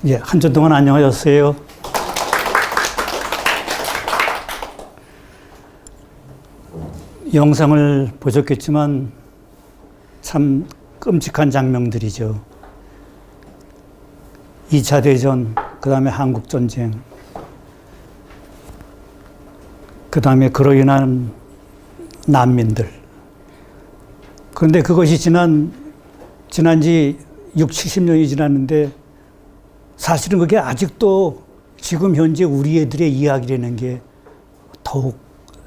예, 한 주 동안 안녕하셨어요. 영상을 보셨겠지만 참 끔찍한 장면들이죠. 2차 대전, 그 다음에 한국전쟁, 그 다음에 그로 인한 난민들. 그런데 그것이 지난 지 6, 70년이 지났는데 사실은 그게 아직도 지금 현재 우리 애들의 이야기라는 게 더욱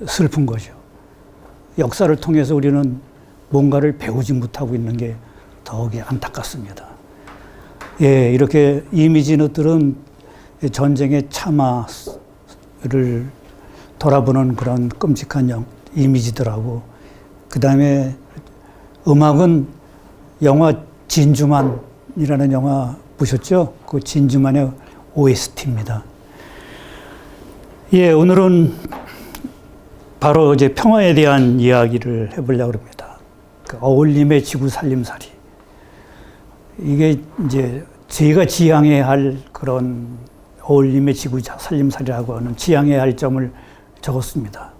슬픈 거죠. 역사를 통해서 우리는 뭔가를 배우지 못하고 있는 게 더욱이 안타깝습니다. 예, 이렇게 이미지너들은 전쟁의 참화를 돌아보는 그런 끔찍한 이미지들하고, 그 다음에 음악은 영화 진주만이라는 영화 보셨죠? 그 진주만의 OST입니다. 예, 오늘은 바로 이제 평화에 대한 이야기를 해보려고 합니다. 그 어울림의 지구 살림살이. 이게 이제 저희가 지향해야 할 그런 어울림의 지구 살림살이라고 하는 지향해야 할 점을 적었습니다.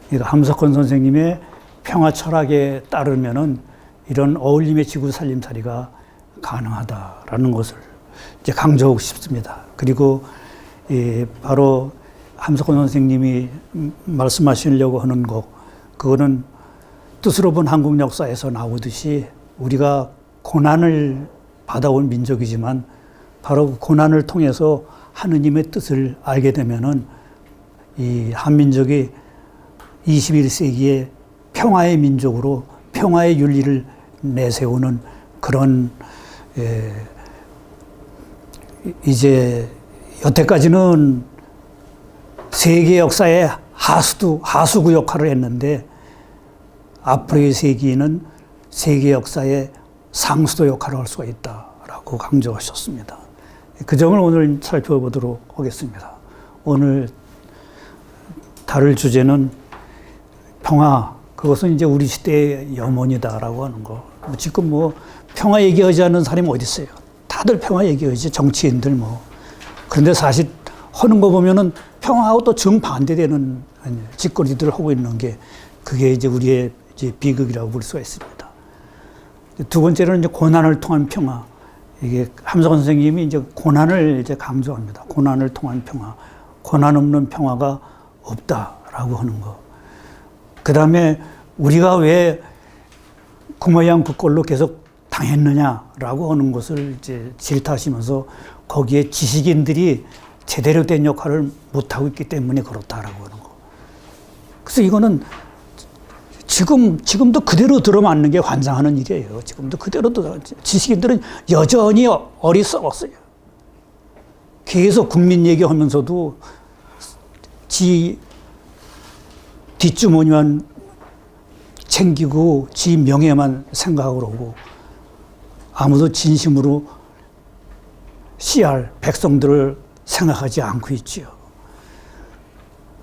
그러니까 함석헌 선생님의 평화 철학에 따르면은 이런 어울림의 지구 살림살이가 가능하다라는 것을 이제 강조하고 싶습니다. 그리고 바로 함석헌 선생님이 말씀하시려고 하는 것, 그거는 뜻으로 본 한국 역사에서 나오듯이 우리가 고난을 받아온 민족이지만 바로 고난을 통해서 하느님의 뜻을 알게 되면은 이 한민족이 21세기의 평화의 민족으로 평화의 윤리를 내세우는 그런 이제 여태까지는 세계 역사의 하수구 역할을 했는데 앞으로의 세기에는 세계 역사의 상수도 역할을 할 수가 있다라고 강조하셨습니다. 그 점을 오늘 살펴보도록 하겠습니다. 오늘 다룰 주제는 평화, 그것은 이제 우리 시대의 염원이다라고 하는 거. 지금 뭐 평화 얘기하지 않는 사람이 어디 있어요? 다들 평화 얘기하지, 정치인들 뭐. 그런데 사실 하는 거 보면은 평화하고 또 정반대되는 짓거리들을 하고 있는 게 그게 이제 우리의 이제 비극이라고 볼 수가 있습니다. 두 번째로는 이제 고난을 통한 평화. 이게 함석헌 선생님이 이제 고난을 이제 강조합니다. 고난을 통한 평화. 고난 없는 평화가 없다라고 하는 거. 그 다음에 우리가 왜 그 모양 그 꼴로 계속 당했느냐라고 하는 것을 이제 질타하시면서 거기에 지식인들이 제대로 된 역할을 못하고 있기 때문에 그렇다라고 하는 거. 그래서 이거는 지금도 그대로 들어맞는 게 환장하는 일이에요. 지금도 그대로 지식인들은 여전히 어리석었어요. 계속 국민 얘기하면서도 지 뒷주머니만 챙기고 지 명예만 생각하고 그러고 아무도 진심으로 씨알 백성들을 생각하지 않고 있지요.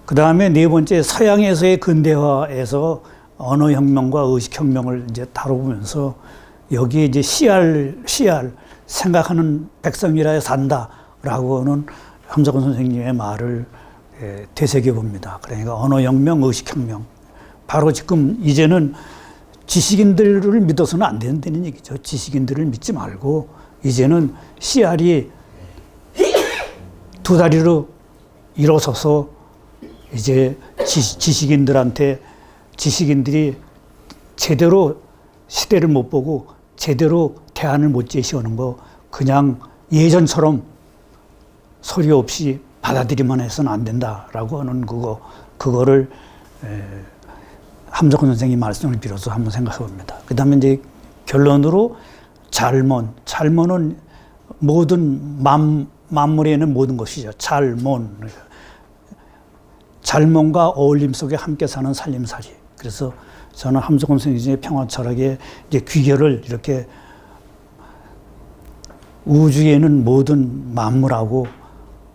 그 다음에 네 번째, 서양에서의 근대화에서 언어혁명과 의식혁명을 이제 다뤄보면서 여기에 이제 씨알 생각하는 백성이라야 산다라고 하는 함석헌 선생님의 말을 되새겨 봅니다. 그러니까 언어혁명, 의식혁명. 바로 지금 이제는 지식인들을 믿어서는 안 된다는 얘기죠. 지식인들을 믿지 말고 이제는 씨알이 두 다리로 일어서서 이제 지식인들이 제대로 시대를 못 보고 제대로 대안을 못 제시하는 거 그냥 예전처럼 소리 없이 받아들이만 해서는 안 된다라고 하는 그거를 함석헌 선생님 말씀을 빌어서 한번 생각해 봅니다. 그 다음에 이제 결론으로 잘몬은 모든 만물에는 모든 것이죠. 잘몬과 어울림 속에 함께 사는 살림살이. 그래서 저는 함석헌 선생님의 평화 철학의 이제 귀결을 이렇게 우주에는 모든 만물하고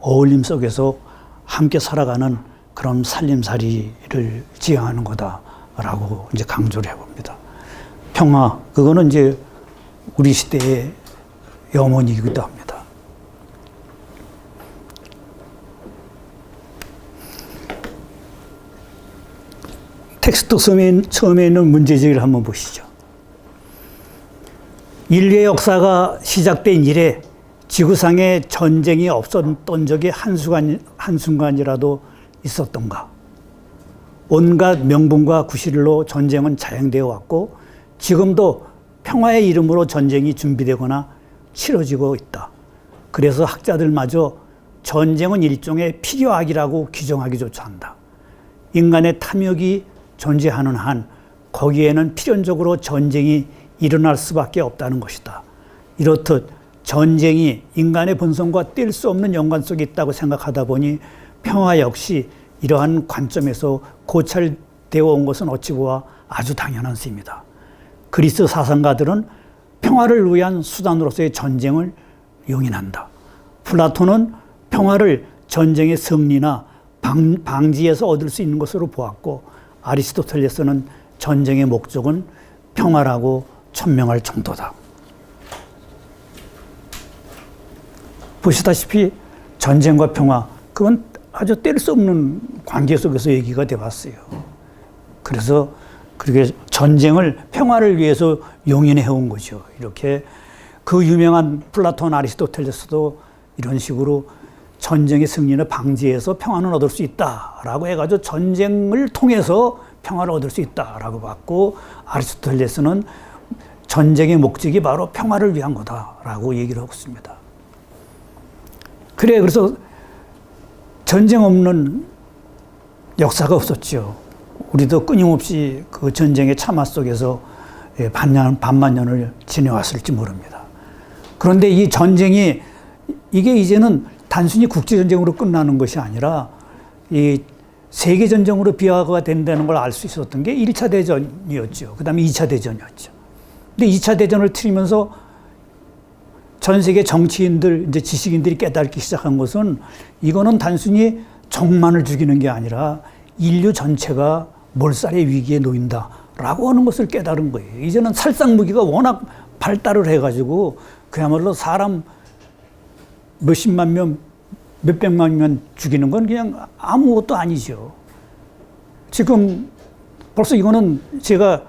어울림 속에서 함께 살아가는 그런 살림살이를 지향하는 거다라고 이제 강조를 해봅니다. 평화, 그거는 이제 우리 시대의 염원이기도 합니다. 텍스트 처음에 있는 문제제기를 한번 보시죠. 인류의 역사가 시작된 이래 지구상에 전쟁이 없었던 적이 한순간이라도 있었던가? 온갖 명분과 구실로 전쟁은 자행되어 왔고 지금도 평화의 이름으로 전쟁이 준비되거나 치러지고 있다. 그래서 학자들마저 전쟁은 일종의 필요악이라고 규정하기조차 한다. 인간의 탐욕이 존재하는 한 거기에는 필연적으로 전쟁이 일어날 수밖에 없다는 것이다. 이렇듯 전쟁이 인간의 본성과 뗄 수 없는 연관 속에 있다고 생각하다 보니 평화 역시 이러한 관점에서 고찰되어 온 것은 어찌 보아 아주 당연한 셈입니다. 그리스 사상가들은 평화를 위한 수단으로서의 전쟁을 용인한다. 플라톤은 평화를 전쟁의 승리나 방지에서 얻을 수 있는 것으로 보았고, 아리스토텔레스는 전쟁의 목적은 평화라고 천명할 정도다. 보시다시피 전쟁과 평화, 그건 아주 뗄 수 없는 관계 속에서 얘기가 돼 왔어요. 그래서 그렇게 전쟁을 평화를 위해서 용인해 온 거죠. 이렇게 그 유명한 플라톤, 아리스토텔레스도 이런 식으로 전쟁의 승리는 방지해서 평화는 얻을 수 있다라고 해가지고 전쟁을 통해서 평화를 얻을 수 있다라고 봤고, 아리스토텔레스는 전쟁의 목적이 바로 평화를 위한 거다라고 얘기를 하고 있습니다. 그래서 전쟁 없는 역사가 없었죠. 우리도 끊임없이 그 전쟁의 참화 속에서 반만 년을 지내왔을지 모릅니다. 그런데 이 전쟁이 이게 이제는 단순히 국제전쟁으로 끝나는 것이 아니라 이 세계전쟁으로 비화가 된다는 걸 알 수 있었던 게 1차 대전이었죠. 그 다음에 2차 대전이었죠. 근데 2차 대전을 틀리면서 전 세계 정치인들, 이제 지식인들이 깨닫기 시작한 것은 이거는 단순히 적만을 죽이는 게 아니라 인류 전체가 몰살의 위기에 놓인다라고 하는 것을 깨달은 거예요. 이제는 살상 무기가 워낙 발달을 해가지고 그야말로 사람 몇십만 명, 몇백만 명 죽이는 건 그냥 아무것도 아니죠. 지금 벌써 이거는 제가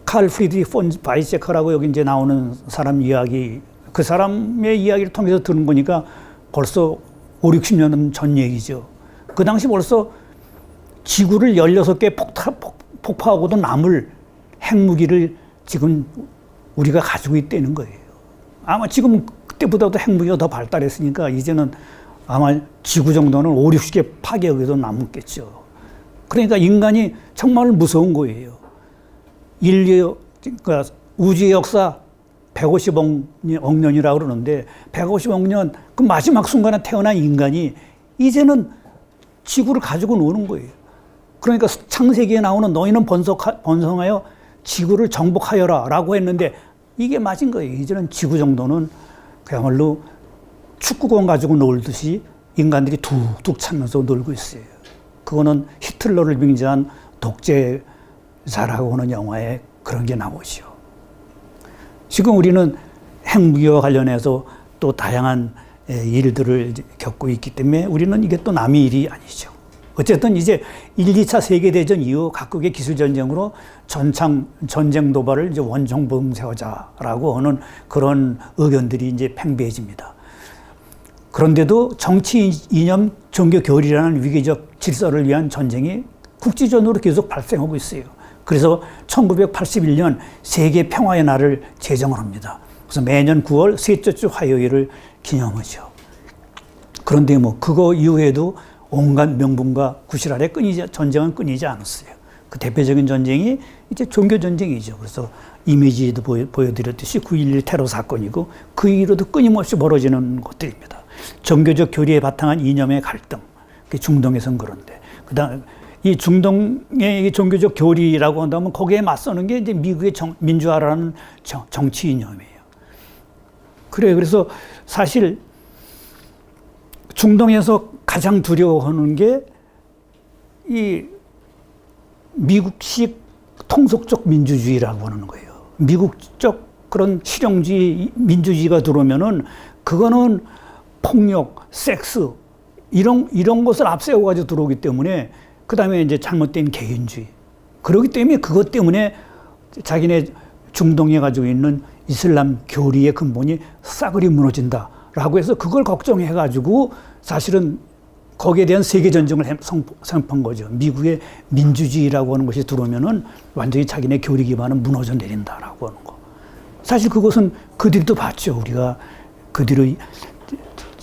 칼 프리드리히 폰 바이제커라고 여기 이제 나오는 사람 이야기, 그 사람의 이야기를 통해서 들은 거니까 벌써 5, 60년 전 얘기죠. 그 당시 벌써 지구를 16개 폭파하고도 남을 핵무기를 지금 우리가 가지고 있다는 거예요. 아마 지금 그때보다도 핵무기가 더 발달했으니까 이제는 아마 지구 정도는 5, 60개 파괴하기도 남겠죠. 그러니까 인간이 정말 무서운 거예요. 인류, 그러니까 우주의 역사 150억 년이라고 그러는데 150억 년 그 마지막 순간에 태어난 인간이 이제는 지구를 가지고 노는 거예요. 그러니까 창세기에 나오는 너희는 번성하여 지구를 정복하여라 라고 했는데 이게 맞은 거예요. 이제는 지구 정도는 그야말로 축구공 가지고 놀듯이 인간들이 툭툭 차면서 놀고 있어요. 그거는 히틀러를 빙자한 독재자라고 하는 영화에 그런 게 나오죠. 지금 우리는 핵무기와 관련해서 또 다양한 일들을 겪고 있기 때문에 우리는 이게 또 남의 일이 아니죠. 어쨌든 이제 1, 2차 세계대전 이후 각국의 기술전쟁으로 전쟁 도발을 이제 원정봉쇄하자라고 하는 그런 의견들이 이제 팽배해집니다. 그런데도 정치 이념, 종교 교리라는 위기적 질서를 위한 전쟁이 국지전으로 계속 발생하고 있어요. 그래서 1981년 세계 평화의 날을 제정을 합니다. 그래서 매년 9월 셋째 주 화요일을 기념하죠. 그런데 뭐 그거 이후에도 온갖 명분과 구실 아래 전쟁은 끊이지 않았어요. 그 대표적인 전쟁이 이제 종교 전쟁이죠. 그래서 이미지에도 보여드렸듯이 9.11 테러 사건이고 그 이후로도 끊임없이 벌어지는 것들입니다. 종교적 교리에 바탕한 이념의 갈등, 중동에선 그런데 그다음 이 중동의 종교적 교리라고 한다면 거기에 맞서는 게 이제 미국의 민주화라는 정치 이념이에요. 그래서 사실 중동에서 가장 두려워하는 게 이 미국식 통속적 민주주의라고 하는 거예요. 미국적 그런 실용주의, 민주주의가 들어오면은 그거는 폭력, 섹스 이런 것을 앞세워가지고 들어오기 때문에 그 다음에 이제 잘못된 개인주의. 그렇기 때문에 그것 때문에 자기네 중동에 가지고 있는 이슬람 교리의 근본이 싸그리 무너진다라고 해서 그걸 걱정해가지고 사실은 거기에 대한 세계전쟁을 선포한 거죠. 미국의 민주주의라고 하는 것이 들어오면은 완전히 자기네 교리 기반은 무너져 내린다라고 하는 거. 사실 그것은 그 뒤도 봤죠. 우리가 그 뒤로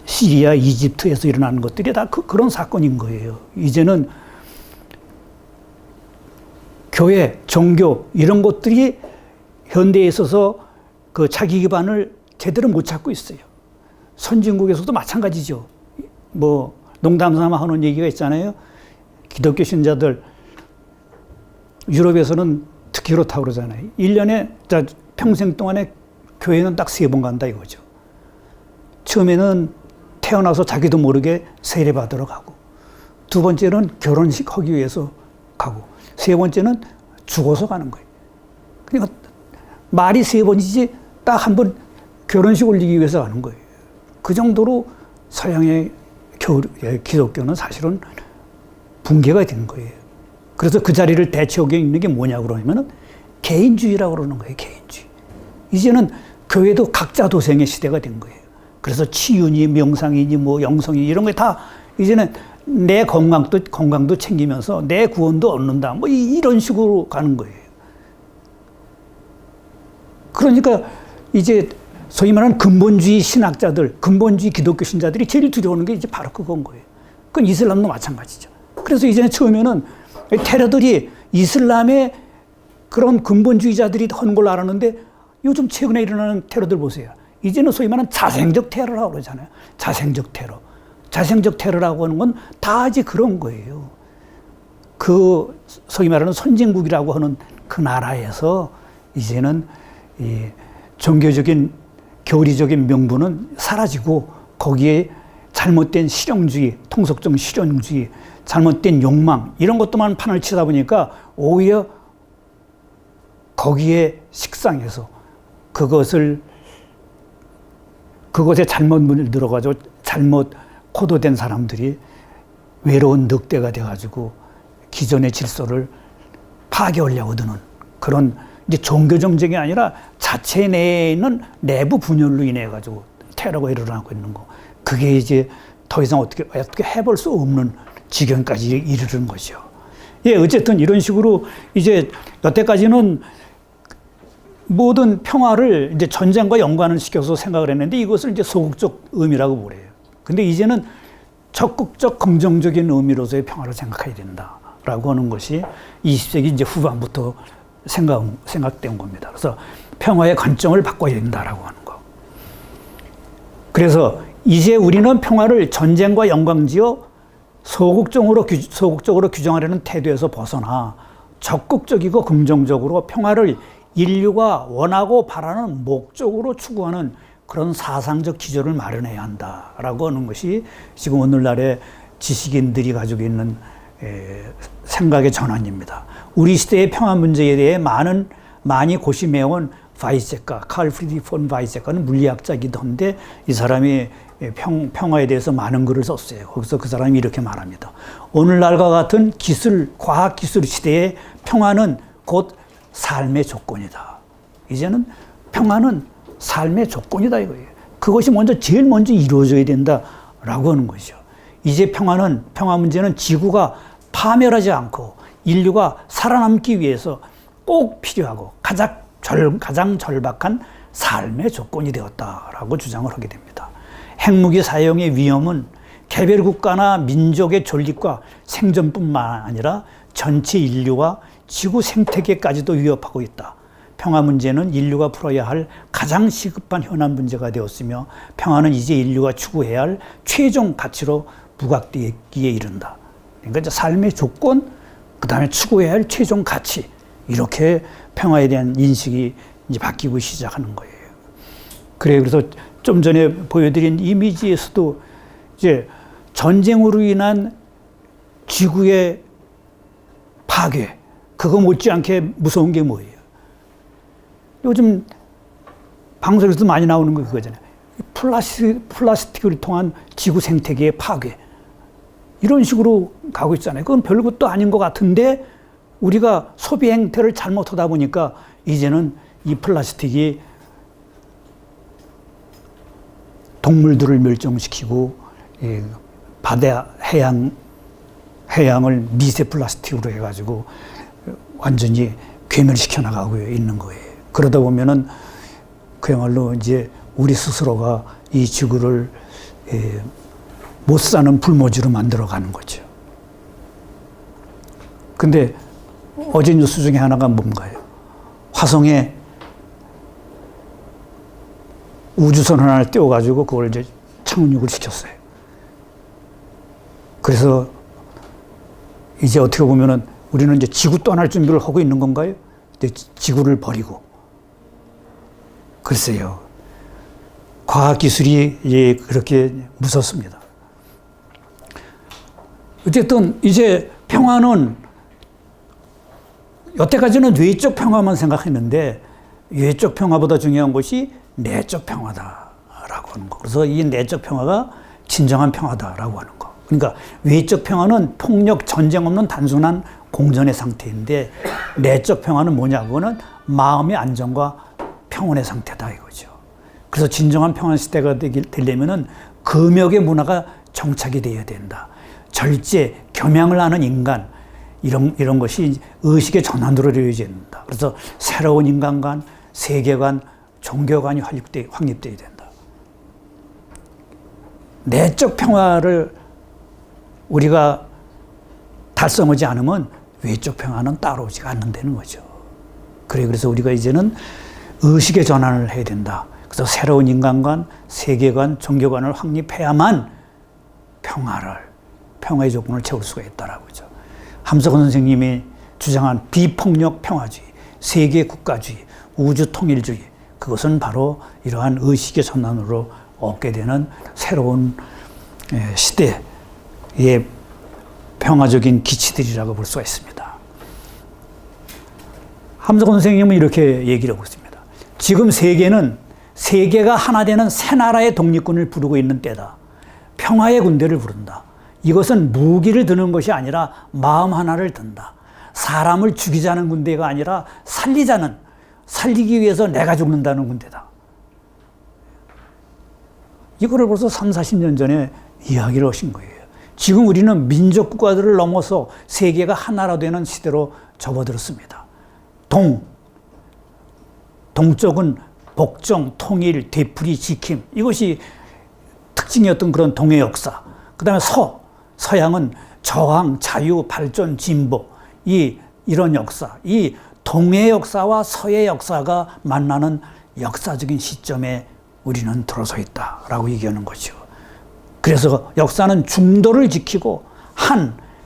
시리아, 이집트에서 일어나는 것들이 다 그런 사건인 거예요. 이제는 교회, 종교 이런 것들이 현대에 있어서 그 자기 기반을 제대로 못 찾고 있어요. 선진국에서도 마찬가지죠. 뭐 농담삼아 하는 얘기가 있잖아요. 기독교 신자들 유럽에서는 특히 그렇다고 그러잖아요. 1년에 평생 동안에 교회는 딱 3번 간다 이거죠. 처음에는 태어나서 자기도 모르게 세례받으러 가고, 두 번째는 결혼식 하기 위해서 가고, 세 번째는 죽어서 가는 거예요. 그러니까 말이 3번이지 딱 한 번 결혼식 올리기 위해서 가는 거예요. 그 정도로 서양의 기독교는 사실은 붕괴가 된 거예요. 그래서 그 자리를 대체하고 있는 게 뭐냐고 그러면은 개인주의라고 그러는 거예요. 개인주의. 이제는 교회도 각자 도생의 시대가 된 거예요. 그래서 치유니 명상이니 뭐 영성이 이런 게 다 이제는 내 건강도 챙기면서 내 구원도 얻는다. 뭐 이런 식으로 가는 거예요. 그러니까 이제 소위 말하는 근본주의 신학자들, 근본주의 기독교 신자들이 제일 두려워하는 게 이제 바로 그건 거예요. 그건 이슬람도 마찬가지죠. 그래서 이제는 처음에는 테러들이 이슬람의 그런 근본주의자들이 하는 걸로 알았는데 요즘 최근에 일어나는 테러들 보세요. 이제는 소위 말하는 자생적 테러라고 그러잖아요. 자생적 테러. 자생적 테러라고 하는 건 다 이제 그런 거예요. 그 소위 말하는 선진국이라고 하는 그 나라에서 이제는 이 종교적인 교리적인 명분은 사라지고 거기에 잘못된 실용주의, 통속적 실용주의, 잘못된 욕망 이런 것도만 판을 치다 보니까 오히려 거기에 식상해서 그것에 잘못 물들어가지고 잘못 코도된 사람들이 외로운 늑대가 돼가지고 기존의 질서를 파괴하려고 드는 그런 이제 종교 정쟁이 아니라 자체 내에 있는 내부 분열로 인해 가지고 테러가 일어나고 있는 거. 그게 이제 더 이상 어떻게 해볼 수 없는 지경까지 이르는 거죠. 예, 어쨌든 이런 식으로 이제 여태까지는 모든 평화를 이제 전쟁과 연관을 시켜서 생각을 했는데 이것을 이제 소극적 의미라고 보래요. 근데 이제는 적극적 긍정적인 의미로서의 평화를 생각해야 된다라고 하는 것이 20세기 이제 후반부터 생각된 겁니다. 그래서 평화의 관점을 바꿔야 된다라고 하는 거. 그래서 이제 우리는 평화를 전쟁과 연관지어 소극적으로 규정하려는 태도에서 벗어나 적극적이고 긍정적으로 평화를 인류가 원하고 바라는 목적으로 추구하는 그런 사상적 기조를 마련해야 한다라고 하는 것이 지금 오늘날의 지식인들이 가지고 있는 생각의 전환입니다. 우리 시대의 평화 문제에 대해 많이 고심해온 바이제카, 칼 프리드리히 폰 바이제카는 물리학자이기도 한데 이 사람이 평화에 대해서 많은 글을 썼어요. 거기서 그 사람이 이렇게 말합니다. 오늘날과 같은 과학기술 시대의 평화는 곧 삶의 조건이다. 이제는 평화는 삶의 조건이다 이거예요. 그것이 제일 먼저 이루어져야 된다라고 하는 것이죠. 이제 평화 문제는 지구가 파멸하지 않고 인류가 살아남기 위해서 꼭 필요하고 가장 절박한 삶의 조건이 되었다라고 주장을 하게 됩니다. 핵무기 사용의 위험은 개별 국가나 민족의 존립과 생존뿐만 아니라 전체 인류와 지구 생태계까지도 위협하고 있다. 평화 문제는 인류가 풀어야 할 가장 시급한 현안 문제가 되었으며 평화는 이제 인류가 추구해야 할 최종 가치로 부각되기에 이른다. 그러니까 이제 삶의 조건, 그 다음에 추구해야 할 최종 가치, 이렇게 평화에 대한 인식이 이제 바뀌고 시작하는 거예요. 그래서 좀 전에 보여드린 이미지에서도 이제 전쟁으로 인한 지구의 파괴, 그거 못지않게 무서운 게 뭐예요? 요즘 방송에서도 많이 나오는 거 그거잖아요. 플라스틱을 통한 지구 생태계의 파괴. 이런 식으로 가고 있잖아요. 그건 별것도 아닌 것 같은데 우리가 소비 행태를 잘못하다 보니까 이제는 이 플라스틱이 동물들을 멸종시키고 바다 해양을 미세 플라스틱으로 해가지고 완전히 괴멸시켜 나가고 있는 거예요. 그러다 보면은 그야말로 이제 우리 스스로가 이 지구를 못 사는 불모지로 만들어 가는 거죠. 근데 어제 뉴스 중에 하나가 뭔가요? 화성에 우주선 하나를 띄워가지고 그걸 이제 착륙을 시켰어요. 그래서 이제 어떻게 보면은 우리는 이제 지구 떠날 준비를 하고 있는 건가요? 이제 지구를 버리고. 글쎄요. 과학기술이 이제 그렇게 무섭습니다. 어쨌든 이제 평화는 여태까지는 외적 평화만 생각했는데 외적 평화보다 중요한 것이 내적 평화다라고 하는 거. 그래서 이 내적 평화가 진정한 평화다라고 하는 거. 그러니까 외적 평화는 폭력, 전쟁 없는 단순한 공존의 상태인데 내적 평화는 뭐냐고는 마음의 안정과 평온의 상태다 이거죠. 그래서 진정한 평화 시대가 되려면은 금욕의 문화가 정착이 되어야 된다. 절제, 겸양을 하는 인간 이런 것이 의식의 전환으로 이루어져야 된다. 그래서 새로운 인간관, 세계관, 종교관이 확립되어야 된다. 내적 평화를 우리가 달성하지 않으면 외적 평화는 따라오지가 않는다는 거죠. 그래서 우리가 이제는 의식의 전환을 해야 된다. 그래서 새로운 인간관, 세계관, 종교관을 확립해야만 평화의 조건을 채울 수가 있다라고 하죠. 함석헌 선생님이 주장한 비폭력 평화주의, 세계 국가주의, 우주 통일주의, 그것은 바로 이러한 의식의 전환으로 얻게 되는 새로운 시대의 평화적인 기치들이라고 볼 수가 있습니다. 함석헌 선생님은 이렇게 얘기를 하고 있습니다. 지금 세계가 하나 되는 새 나라의 독립군을 부르고 있는 때다. 평화의 군대를 부른다. 이것은 무기를 드는 것이 아니라 마음 하나를 든다. 사람을 죽이자는 군대가 아니라 살리기 위해서 내가 죽는다는 군대다. 이거를 벌써 30-40년 전에 이야기를 하신 거예요. 지금 우리는 민족 국가들을 넘어서 세계가 하나로 되는 시대로 접어들었습니다. 동쪽은 복종, 통일, 되풀이, 지킴, 이것이 특징이었던 그런 동의 역사. 그 다음에 서양은 저항, 자유, 발전, 진보, 이런 역사, 이 동의 역사와 서의 역사가 만나는 역사적인 시점에 우리는 들어서 있다라고 얘기하는 거죠. 그래서 역사는 중도를 지키고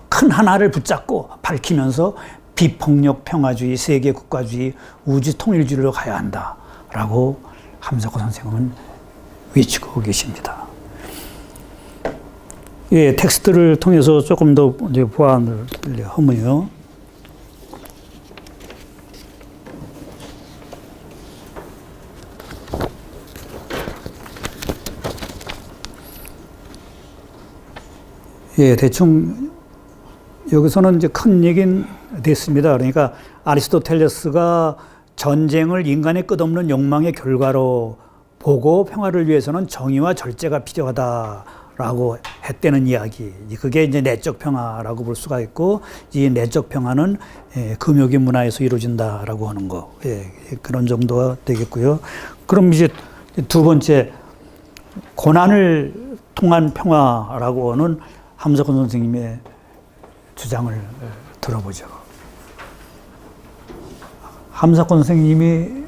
큰 하나를 붙잡고 밝히면서 비폭력 평화주의, 세계 국가주의, 우주 통일주의로 가야 한다라고 함석헌 선생님은 외치고 계십니다. 예, 텍스트를 통해서 조금 더 이제 보완을 하면요. 예, 대충 여기서는 이제 큰 얘기는 됐습니다. 그러니까 아리스토텔레스가 전쟁을 인간의 끝없는 욕망의 결과로 보고 평화를 위해서는 정의와 절제가 필요하다라고 했다는 이야기. 그게 이제 내적 평화라고 볼 수가 있고, 이 내적 평화는 금욕의 문화에서 이루어진다라고 하는 거. 예, 그런 정도가 되겠고요. 그럼 이제 두 번째, 고난을 통한 평화라고 하는 함석헌 선생님의 주장을 들어보죠. 함석헌 선생님이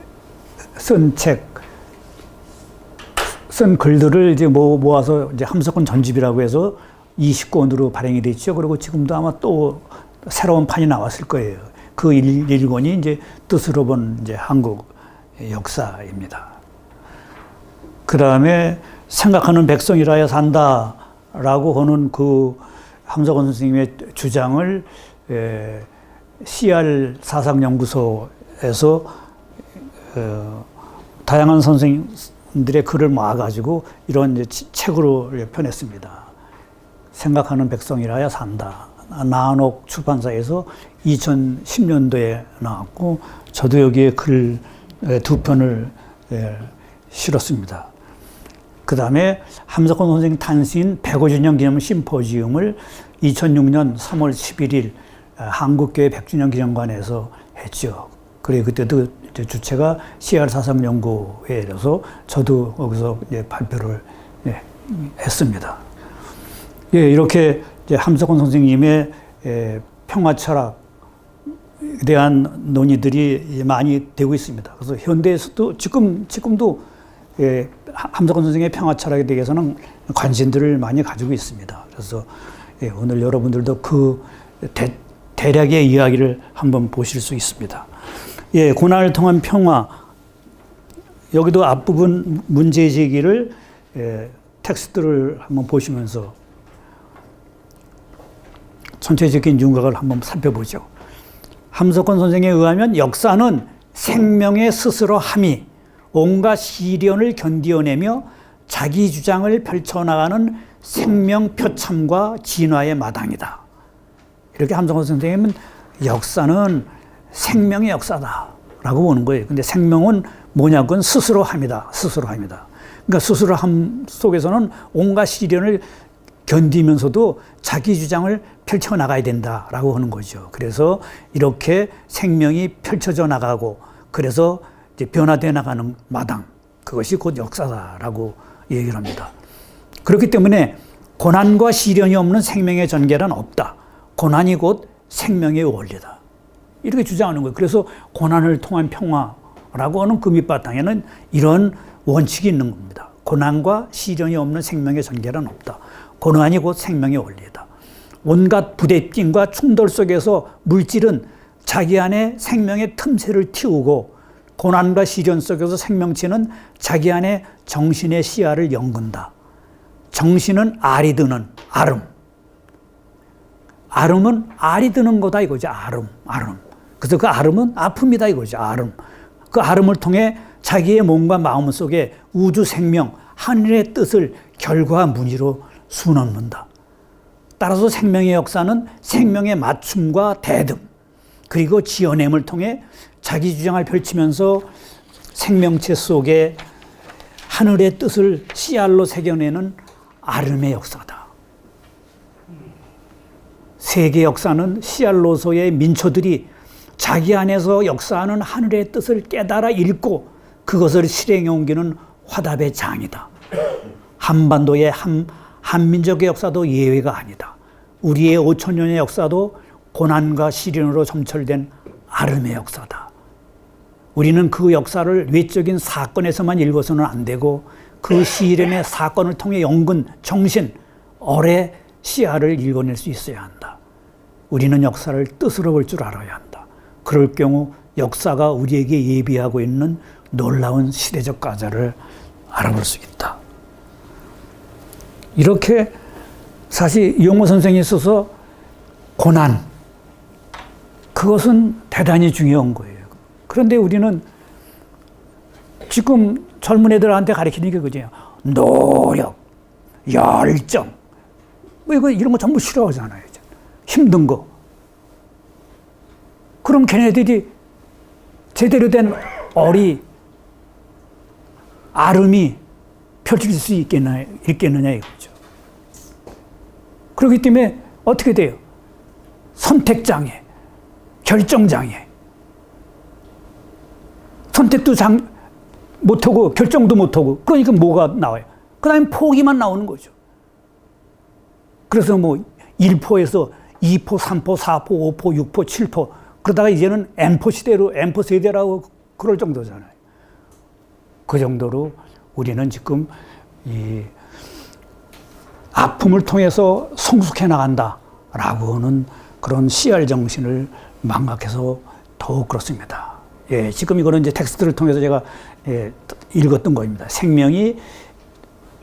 쓴 글들을 이제 모아서 이제 함석헌 전집이라고 해서 20권으로 발행이 됐죠. 그리고 지금도 아마 또 새로운 판이 나왔을 거예요. 그 1권이 이제 뜻으로 본 이제 한국 역사입니다. 그 다음에 생각하는 백성이라야 산다라고 하는 그 함석헌 선생님의 주장을 CR 사상연구소에서 다양한 선생님들의 글을 모아가지고 이런 이제 책으로 펴냈습니다. 생각하는 백성이라야 산다. 나한옥 출판사에서 2010년도에 나왔고, 저도 여기에 글 두 편을 실었습니다. 그 다음에 함석헌 선생님 탄신 150주년 기념 심포지움을 2006년 3월 11일 한국교회 100주년 기념관에서 했죠. 그래, 그때도 주체가 CR 사상연구회라서 저도 거기서 발표를 했습니다. 예, 이렇게 함석헌 선생님의 평화 철학, 대한 논의들이 많이 되고 있습니다. 그래서 현대에서도 지금도 함석헌 선생의 평화 철학에 대해서는 관심들을 많이 가지고 있습니다. 그래서 오늘 여러분들도 그 대략의 이야기를 한번 보실 수 있습니다. 고난을 통한 평화, 여기도 앞부분 문제 제기를 텍스트를 한번 보시면서 전체적인 윤곽을 한번 살펴보죠. 함석헌 선생에 의하면 역사는 생명의 스스로 함이 온갖 시련을 견디어내며 자기 주장을 펼쳐나가는 생명 표참과 진화의 마당이다. 이렇게 함석헌 선생님은 역사는 생명의 역사다라고 보는 거예요. 근데 생명은 뭐냐고는 스스로 함이다. 스스로 함이다. 그러니까 스스로 함 속에서는 온갖 시련을 견디면서도 자기 주장을 펼쳐나가야 된다라고 하는 거죠. 그래서 이렇게 생명이 펼쳐져 나가고 그래서 이제 변화되어 나가는 마당, 그것이 곧 역사다라고 얘기를 합니다. 그렇기 때문에 고난과 시련이 없는 생명의 전개란 없다. 고난이 곧 생명의 원리다. 이렇게 주장하는 거예요. 그래서 고난을 통한 평화라고 하는 그 밑바탕에는 이런 원칙이 있는 겁니다. 고난과 시련이 없는 생명의 전개란 없다. 고난이 곧 생명의 원리다. 온갖 부대낌과 충돌 속에서 물질은 자기 안에 생명의 틈새를 틔우고 고난과 시련 속에서 생명체는 자기 안에 정신의 씨알을 연근다. 정신은 알이 드는 아름. 아름은 알이 드는 거다 이거죠. 아름. 그래서 그 아름은 아픔이다 이거죠. 아름. 그 아름을 통해 자기의 몸과 마음 속에 우주 생명, 하늘의 뜻을 결과 무늬로 수놓는다. 따라서 생명의 역사는 생명의 맞춤과 대등, 그리고 지어냄을 통해 자기 주장을 펼치면서 생명체 속에 하늘의 뜻을 씨알로 새겨내는 아름의 역사다. 세계 역사는 씨알로서의 민초들이 자기 안에서 역사하는 하늘의 뜻을 깨달아 읽고 그것을 실행에 옮기는 화답의 장이다. 한반도의 한민족의 역사도 예외가 아니다. 우리의 5천년의 역사도 고난과 시련으로 점철된 아름의 역사다. 우리는 그 역사를 외적인 사건에서만 읽어서는 안 되고 그 시련의 사건을 통해 연근, 정신, 얼의 씨알을 읽어낼 수 있어야 한다. 우리는 역사를 뜻으로 볼 줄 알아야 한다. 그럴 경우 역사가 우리에게 예비하고 있는 놀라운 시대적 과제를 알아볼 수 있다. 이렇게 사실 이용호 선생이 써서 고난, 그것은 대단히 중요한 거예요. 그런데 우리는 지금 젊은 애들한테 가르치는 게 그거죠. 노력, 열정, 이런 거 전부 싫어하잖아요. 힘든 거. 그럼 걔네들이 제대로 된 아름이 펼칠 수 있겠느냐 이거죠. 그렇기 때문에 어떻게 돼요? 선택장애, 결정장애. 선택도 못하고 결정도 못하고 그러니까 뭐가 나와요? 그 다음에 포기만 나오는 거죠. 그래서 뭐 1포에서 2포, 3포, 4포, 5포, 6포, 7포 그러다가 이제는 N포 시대로 N포 세대라고 그럴 정도잖아요. 그 정도로 우리는 지금 이 아픔을 통해서 성숙해 나간다라고 하는 그런 씨알 정신을 망각해서 더욱 그렇습니다. 지금 이거는 이제 텍스트를 통해서 제가 읽었던 거입니다. 생명이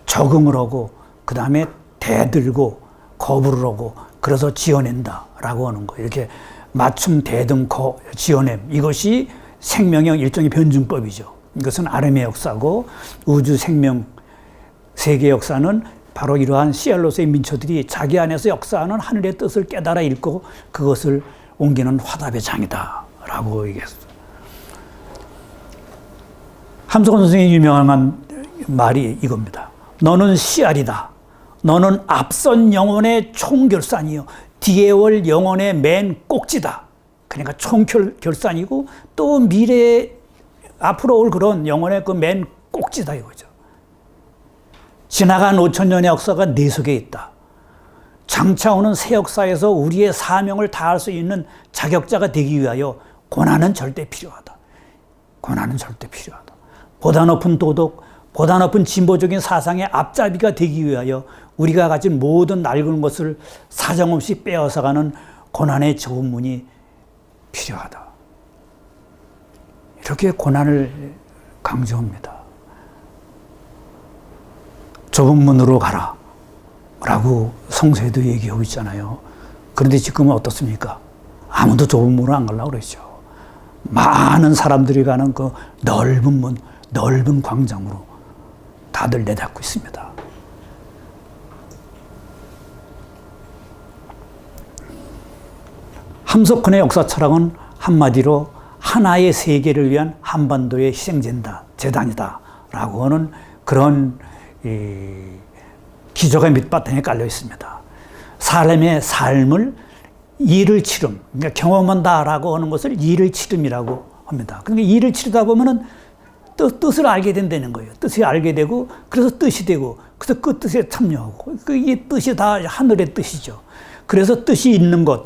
적응을 하고 그 다음에 대들고 거부를 하고 그래서 지어낸다라고 하는 거. 이렇게 맞춤, 대등, 지어냄. 이것이 생명의 일종의 변증법이죠. 이것은 아름의 역사고 우주 생명 세계 역사는 바로 이러한 씨알로서의 민초들이 자기 안에서 역사하는 하늘의 뜻을 깨달아 읽고 그것을 옮기는 화답의 장이다라고 얘기했어요. 함석헌 선생의 유명한 말이 이겁니다. 너는 씨알이다. 너는 앞선 영혼의 총결산이요. 뒤에 올 영혼의 맨 꼭지다. 그러니까 총결산이고 또 미래에 앞으로 올 그런 영혼의 그 맨 꼭지다 이거죠. 지나간 5천년의 역사가 내 속에 있다. 장차오는 새 역사에서 우리의 사명을 다할 수 있는 자격자가 되기 위하여 고난은 절대 필요하다. 고난은 절대 필요하다. 보다 높은 도덕, 보다 높은 진보적인 사상의 앞잡이가 되기 위하여 우리가 가진 모든 낡은 것을 사정없이 빼앗아가는 고난의 좁은 문이 필요하다. 이렇게 고난을 강조합니다. 좁은 문으로 가라 라고 성서에도 얘기하고 있잖아요. 그런데 지금은 어떻습니까? 아무도 좁은 문으로 안 가려고 그러죠. 많은 사람들이 가는 그 넓은 문, 넓은 광장으로 다들 내닫고 있습니다. 함석헌의 역사 철학은 한마디로 하나의 세계를 위한 한반도의 희생재단이다 라고 하는 그런 기조가 밑바탕에 깔려 있습니다. 사람의 삶을 일을 치름, 그러니까 경험한다라고 하는 것을 일을 치름이라고 합니다. 그러니까 일을 치르다 보면은 뜻을 알게 된다는 거예요. 뜻을 알게 되고, 그래서 뜻이 되고, 그래서 그 뜻에 참여하고, 이 뜻이 다 하늘의 뜻이죠. 그래서 뜻이 있는 것,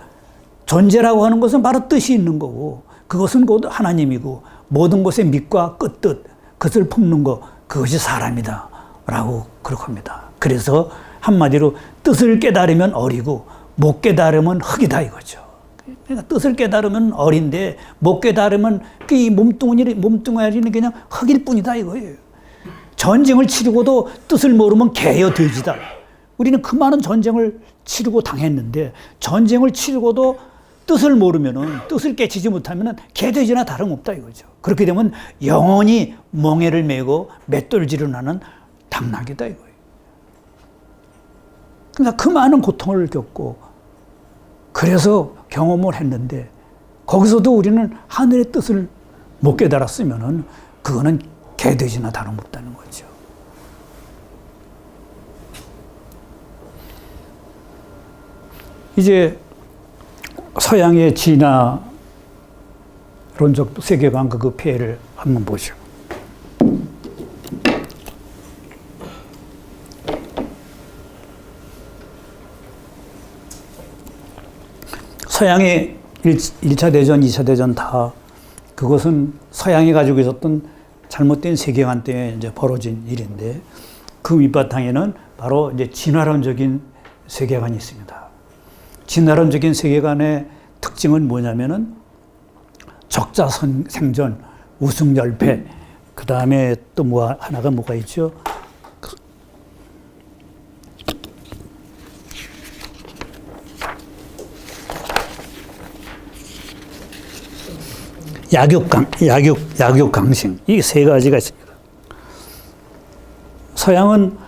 존재라고 하는 것은 바로 뜻이 있는 거고, 그것은 곧 하나님이고, 모든 것의 밑과 끝뜻, 그것을 품는 것, 그것이 사람이다 라고 그렇게 합니다. 그래서 한마디로 뜻을 깨달으면 어리고 못 깨달으면 흙이다 이거죠. 그러니까 뜻을 깨달으면 어린데 못 깨달으면 이 몸뚱아리는 그냥 흙일 뿐이다 이거예요. 전쟁을 치르고도 뜻을 모르면 개여 돼지다. 우리는 그 많은 전쟁을 치르고 당했는데 전쟁을 치르고도 뜻을 모르면은, 뜻을 깨치지 못하면은 개돼지나 다름없다 이거죠. 그렇게 되면 영원히 멍에를 메고 맷돌질을 하는 당나귀다 이거예요. 그러니까 그 많은 고통을 겪고 그래서 경험을 했는데 거기서도 우리는 하늘의 뜻을 못 깨달았으면은 그거는 개돼지나 다름없다는 거죠. 이제 서양의 진화론적 세계관 그 폐해를 한번 보죠. 서양의 1차 대전, 2차 대전 다 그것은 서양이 가지고 있었던 잘못된 세계관 때문에 이제 벌어진 일인데 그 밑바탕에는 바로 이제 진화론적인 세계관이 있습니다. 진화론적인 세계관의 특징은 뭐냐면은 적자 생존, 우승 열패, 그 다음에 또 뭐 하나가 뭐가 있죠? 약육 강신. 이 세 가지가 있습니다. 서양은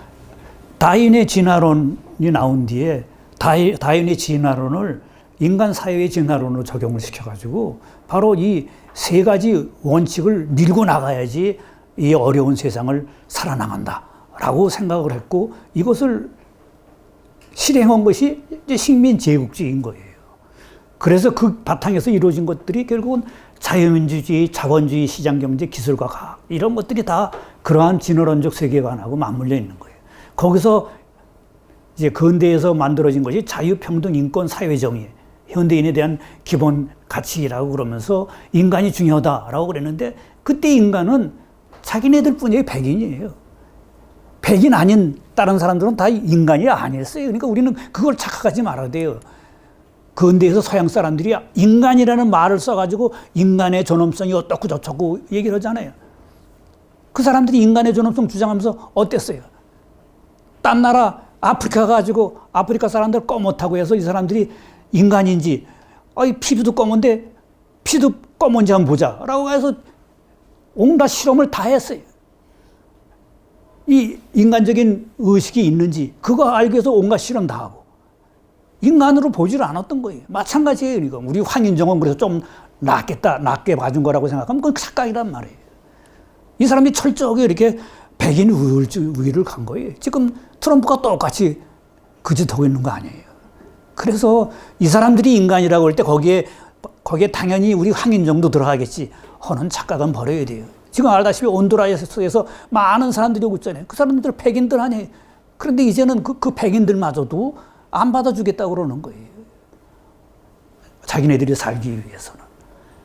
다윈의 진화론이 나온 뒤에 다윈의 진화론을 인간 사회의 진화론으로 적용을 시켜가지고 바로 이 세 가지 원칙을 밀고 나가야지 이 어려운 세상을 살아나간다라고 생각을 했고 이것을 실행한 것이 이제 식민제국주의인 거예요. 그래서 그 바탕에서 이루어진 것들이 결국은 자유민주주의, 자본주의, 시장경제, 기술과 과학 이런 것들이 다 그러한 진화론적 세계관하고 맞물려 있는 거예요. 거기서 이제 근대에서 만들어진 것이 자유평등, 인권, 사회정의, 현대인에 대한 기본 가치라고 그러면서 인간이 중요하다라고 그랬는데 그때 인간은 자기네들 뿐이에요. 백인이에요. 백인 아닌 다른 사람들은 다 인간이 아니었어요. 그러니까 우리는 그걸 착각하지 말아야 돼요. 근대에서 서양 사람들이 인간이라는 말을 써가지고 인간의 존엄성이 어떻고 저쩌고 얘기를 하잖아요. 그 사람들이 인간의 존엄성 주장하면서 어땠어요? 딴 나라 아프리카 가지고 아프리카 사람들 검었다고 해서 이 사람들이 인간인지 피부도 검은데 피도 검은지 한번 보자 라고 해서 온갖 실험을 다 했어요. 이 인간적인 의식이 있는지 그거 알기 위해서 온갖 실험 다 하고 인간으로 보지를 않았던 거예요. 마찬가지예요. 이거. 우리 황인정은 그래서 좀 낫겠다, 낫게 봐준 거라고 생각하면 그건 착각이란 말이에요. 이 사람이 철저하게 이렇게 백인 우위를 간 거예요. 지금 트럼프가 똑같이 그 짓 하고 있는 거 아니에요. 그래서 이 사람들이 인간이라고 할 때 거기에 당연히 우리 황인정도 들어가겠지 하는 착각은 버려야 돼요. 지금 알다시피 온두라스에서 많은 사람들이 오고 있잖아요. 그 사람들 백인들 아니에요. 그런데 이제는 그 백인들마저도 안 받아주겠다고 그러는 거예요. 자기네들이 살기 위해서는.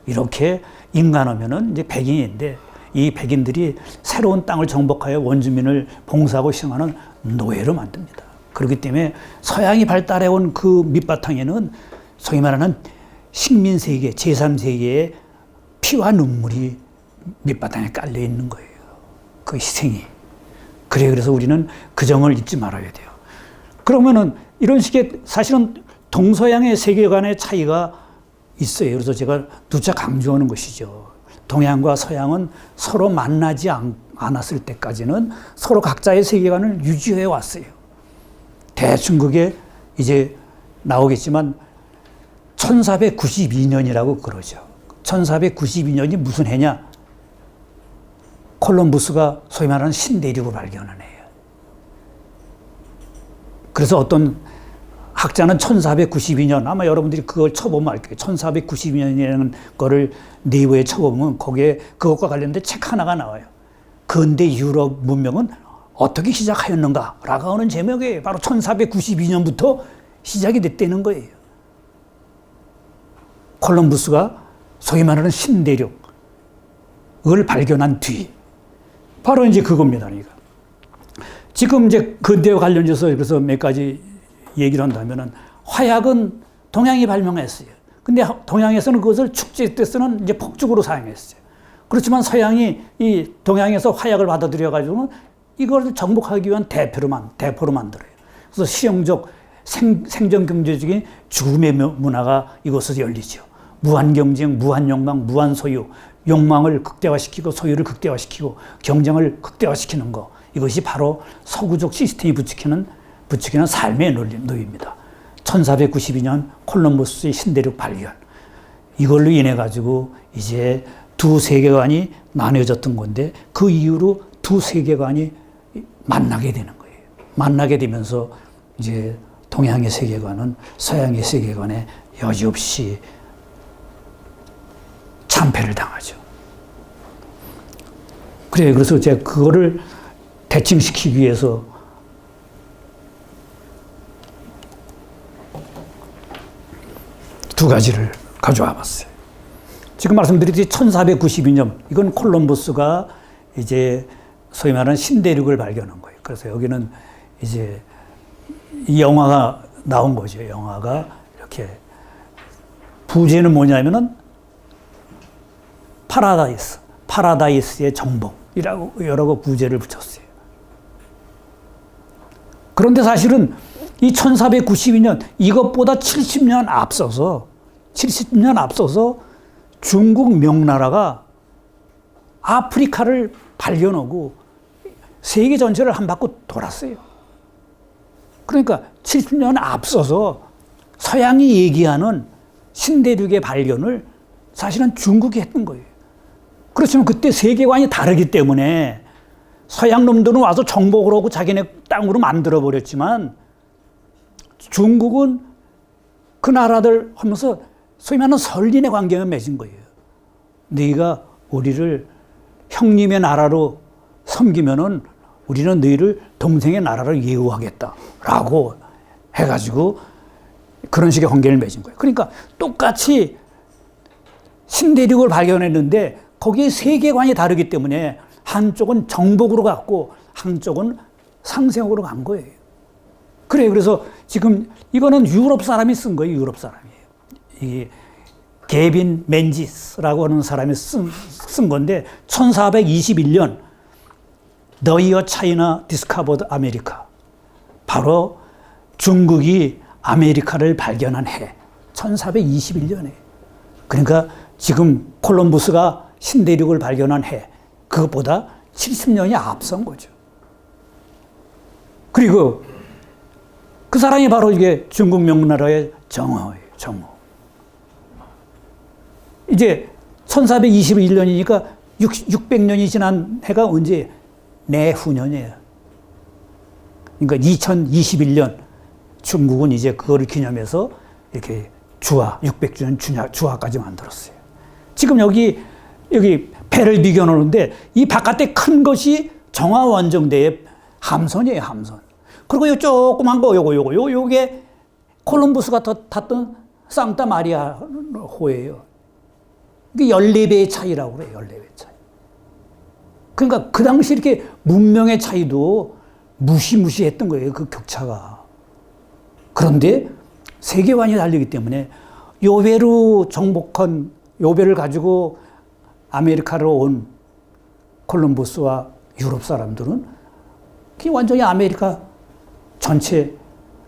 이렇게 인간하면은 이제 백인인데 이 백인들이 새로운 땅을 정복하여 원주민을 봉사하고 시행하는 노예로 만듭니다. 그렇기 때문에 서양이 발달해온 그 밑바탕에는 소위 말하는 식민세계, 제3세계의 피와 눈물이 밑바탕에 깔려 있는 거예요. 그 희생이. 그래서 우리는 그 점을 잊지 말아야 돼요. 그러면은 이런 식의 사실은 동서양의 세계관의 차이가 있어요. 그래서 제가 누차 강조하는 것이죠. 동양과 서양은 서로 만나지 않았을 때까지는 서로 각자의 세계관을 유지해 왔어요. 대충 그게 이제 나오겠지만 1492년이라고 그러죠. 1492년이 무슨 해냐? 콜럼부스가 소위 말하는 신대륙을 발견한 해예요. 그래서 어떤 학자는 1492년, 아마 여러분들이 그걸 쳐보면 알 거예요. 1492년이라는 거를 네이버에 쳐보면 거기에 그것과 관련된 책 하나가 나와요. 근대 유럽 문명은 어떻게 시작하였는가? 라고 하는 제목이 바로 1492년부터 시작이 됐다는 거예요. 콜럼부스가 소위 말하는 신대륙을 발견한 뒤, 바로 이제 그겁니다. 그러니까. 지금 이제 근대와 관련해서 그래서 몇 가지 얘기를 한다면은 화약은 동양이 발명했어요. 근데 동양에서는 그것을 축제 때 쓰는 이제 폭죽으로 사용했어요. 그렇지만 서양이 이 동양에서 화약을 받아들여가지고는 이걸 정복하기 위한 대포로 만들어요. 그래서 실용적 생존 경제적인 죽음의 문화가 이곳에서 열리죠. 무한 경쟁, 무한 욕망, 무한 소유, 욕망을 극대화시키고 소유를 극대화시키고 경쟁을 극대화시키는 거. 이것이 바로 서구적 시스템이 부추기는 삶의 논리입니다. 1492년 콜럼버스의 신대륙 발견. 이걸로 인해 가지고 이제 두 세계관이 나뉘어졌던 건데 그 이후로 두 세계관이 만나게 되는 거예요. 만나게 되면서 이제 동양의 세계관은 서양의 세계관에 여지없이 참패를 당하죠. 그래서 제가 그거를 대칭시키기 위해서 두 가지를 가져와 봤어요. 지금 말씀드렸듯이 1492년, 이건 콜럼버스가 이제 소위 말하는 신대륙을 발견한 거예요. 그래서 여기는 이제 이 영화가 나온 거죠. 영화가 이렇게 부제는 뭐냐면은 파라다이스의 정복이라고 여러 거 부제를 붙였어요. 그런데 사실은 이 1492년 이것보다 70년 앞서서 중국 명나라가 아프리카를 발견하고 세계 전체를 한 바퀴 돌았어요. 그러니까 70년 앞서서 서양이 얘기하는 신대륙의 발견을 사실은 중국이 했던 거예요. 그렇지만 그때 세계관이 다르기 때문에 서양 놈들은 와서 정복을 하고 자기네 땅으로 만들어버렸지만 중국은 그 나라들 하면서 소위 말하는 설린의 관계가 맺은 거예요. 너희가 우리를 형님의 나라로 섬기면은 우리는 너희를 동생의 나라로 예우하겠다라고 해가지고 그런 식의 관계를 맺은 거예요. 그러니까 똑같이 신대륙을 발견했는데 거기에 세계관이 다르기 때문에 한쪽은 정복으로 갔고 한쪽은 상생으로 간 거예요. 그래서 지금 이거는 유럽 사람이 쓴 거예요. 유럽 사람이에요. 이 게빈 맨지스라고 하는 사람이 쓴 건데 1421년 The Year China Discovered America, 바로 중국이 아메리카를 발견한 해 1421년에. 그러니까 지금 콜럼버스가 신대륙을 발견한 해 그것보다 70년이 앞선 거죠. 그리고 그 사람이 바로 이게 중국 명나라의 정어예요. 정어. 이제 1421년이니까 600년이 지난 해가 언제? 내후년이에요. 그러니까 2021년 중국은 이제 그거를 기념해서 이렇게 주화, 600주년 주화까지 만들었어요. 지금 여기 배를 비교하는데 이 바깥에 큰 것이 정화원정대의 함선이에요, 함선. 그리고 요 조그만 거, 요게 콜럼버스가 탔던 산타 마리아 호예요. 이게 14배의 차이라고 그래요. 14배의 차이. 그러니까 그 당시 이렇게 문명의 차이도 무시무시했던 거예요. 그 격차가. 그런데 세계관이 다르기 때문에 요배로 정복한 요배를 가지고 아메리카로 온 콜럼버스와 유럽 사람들은 그게 완전히 아메리카 전체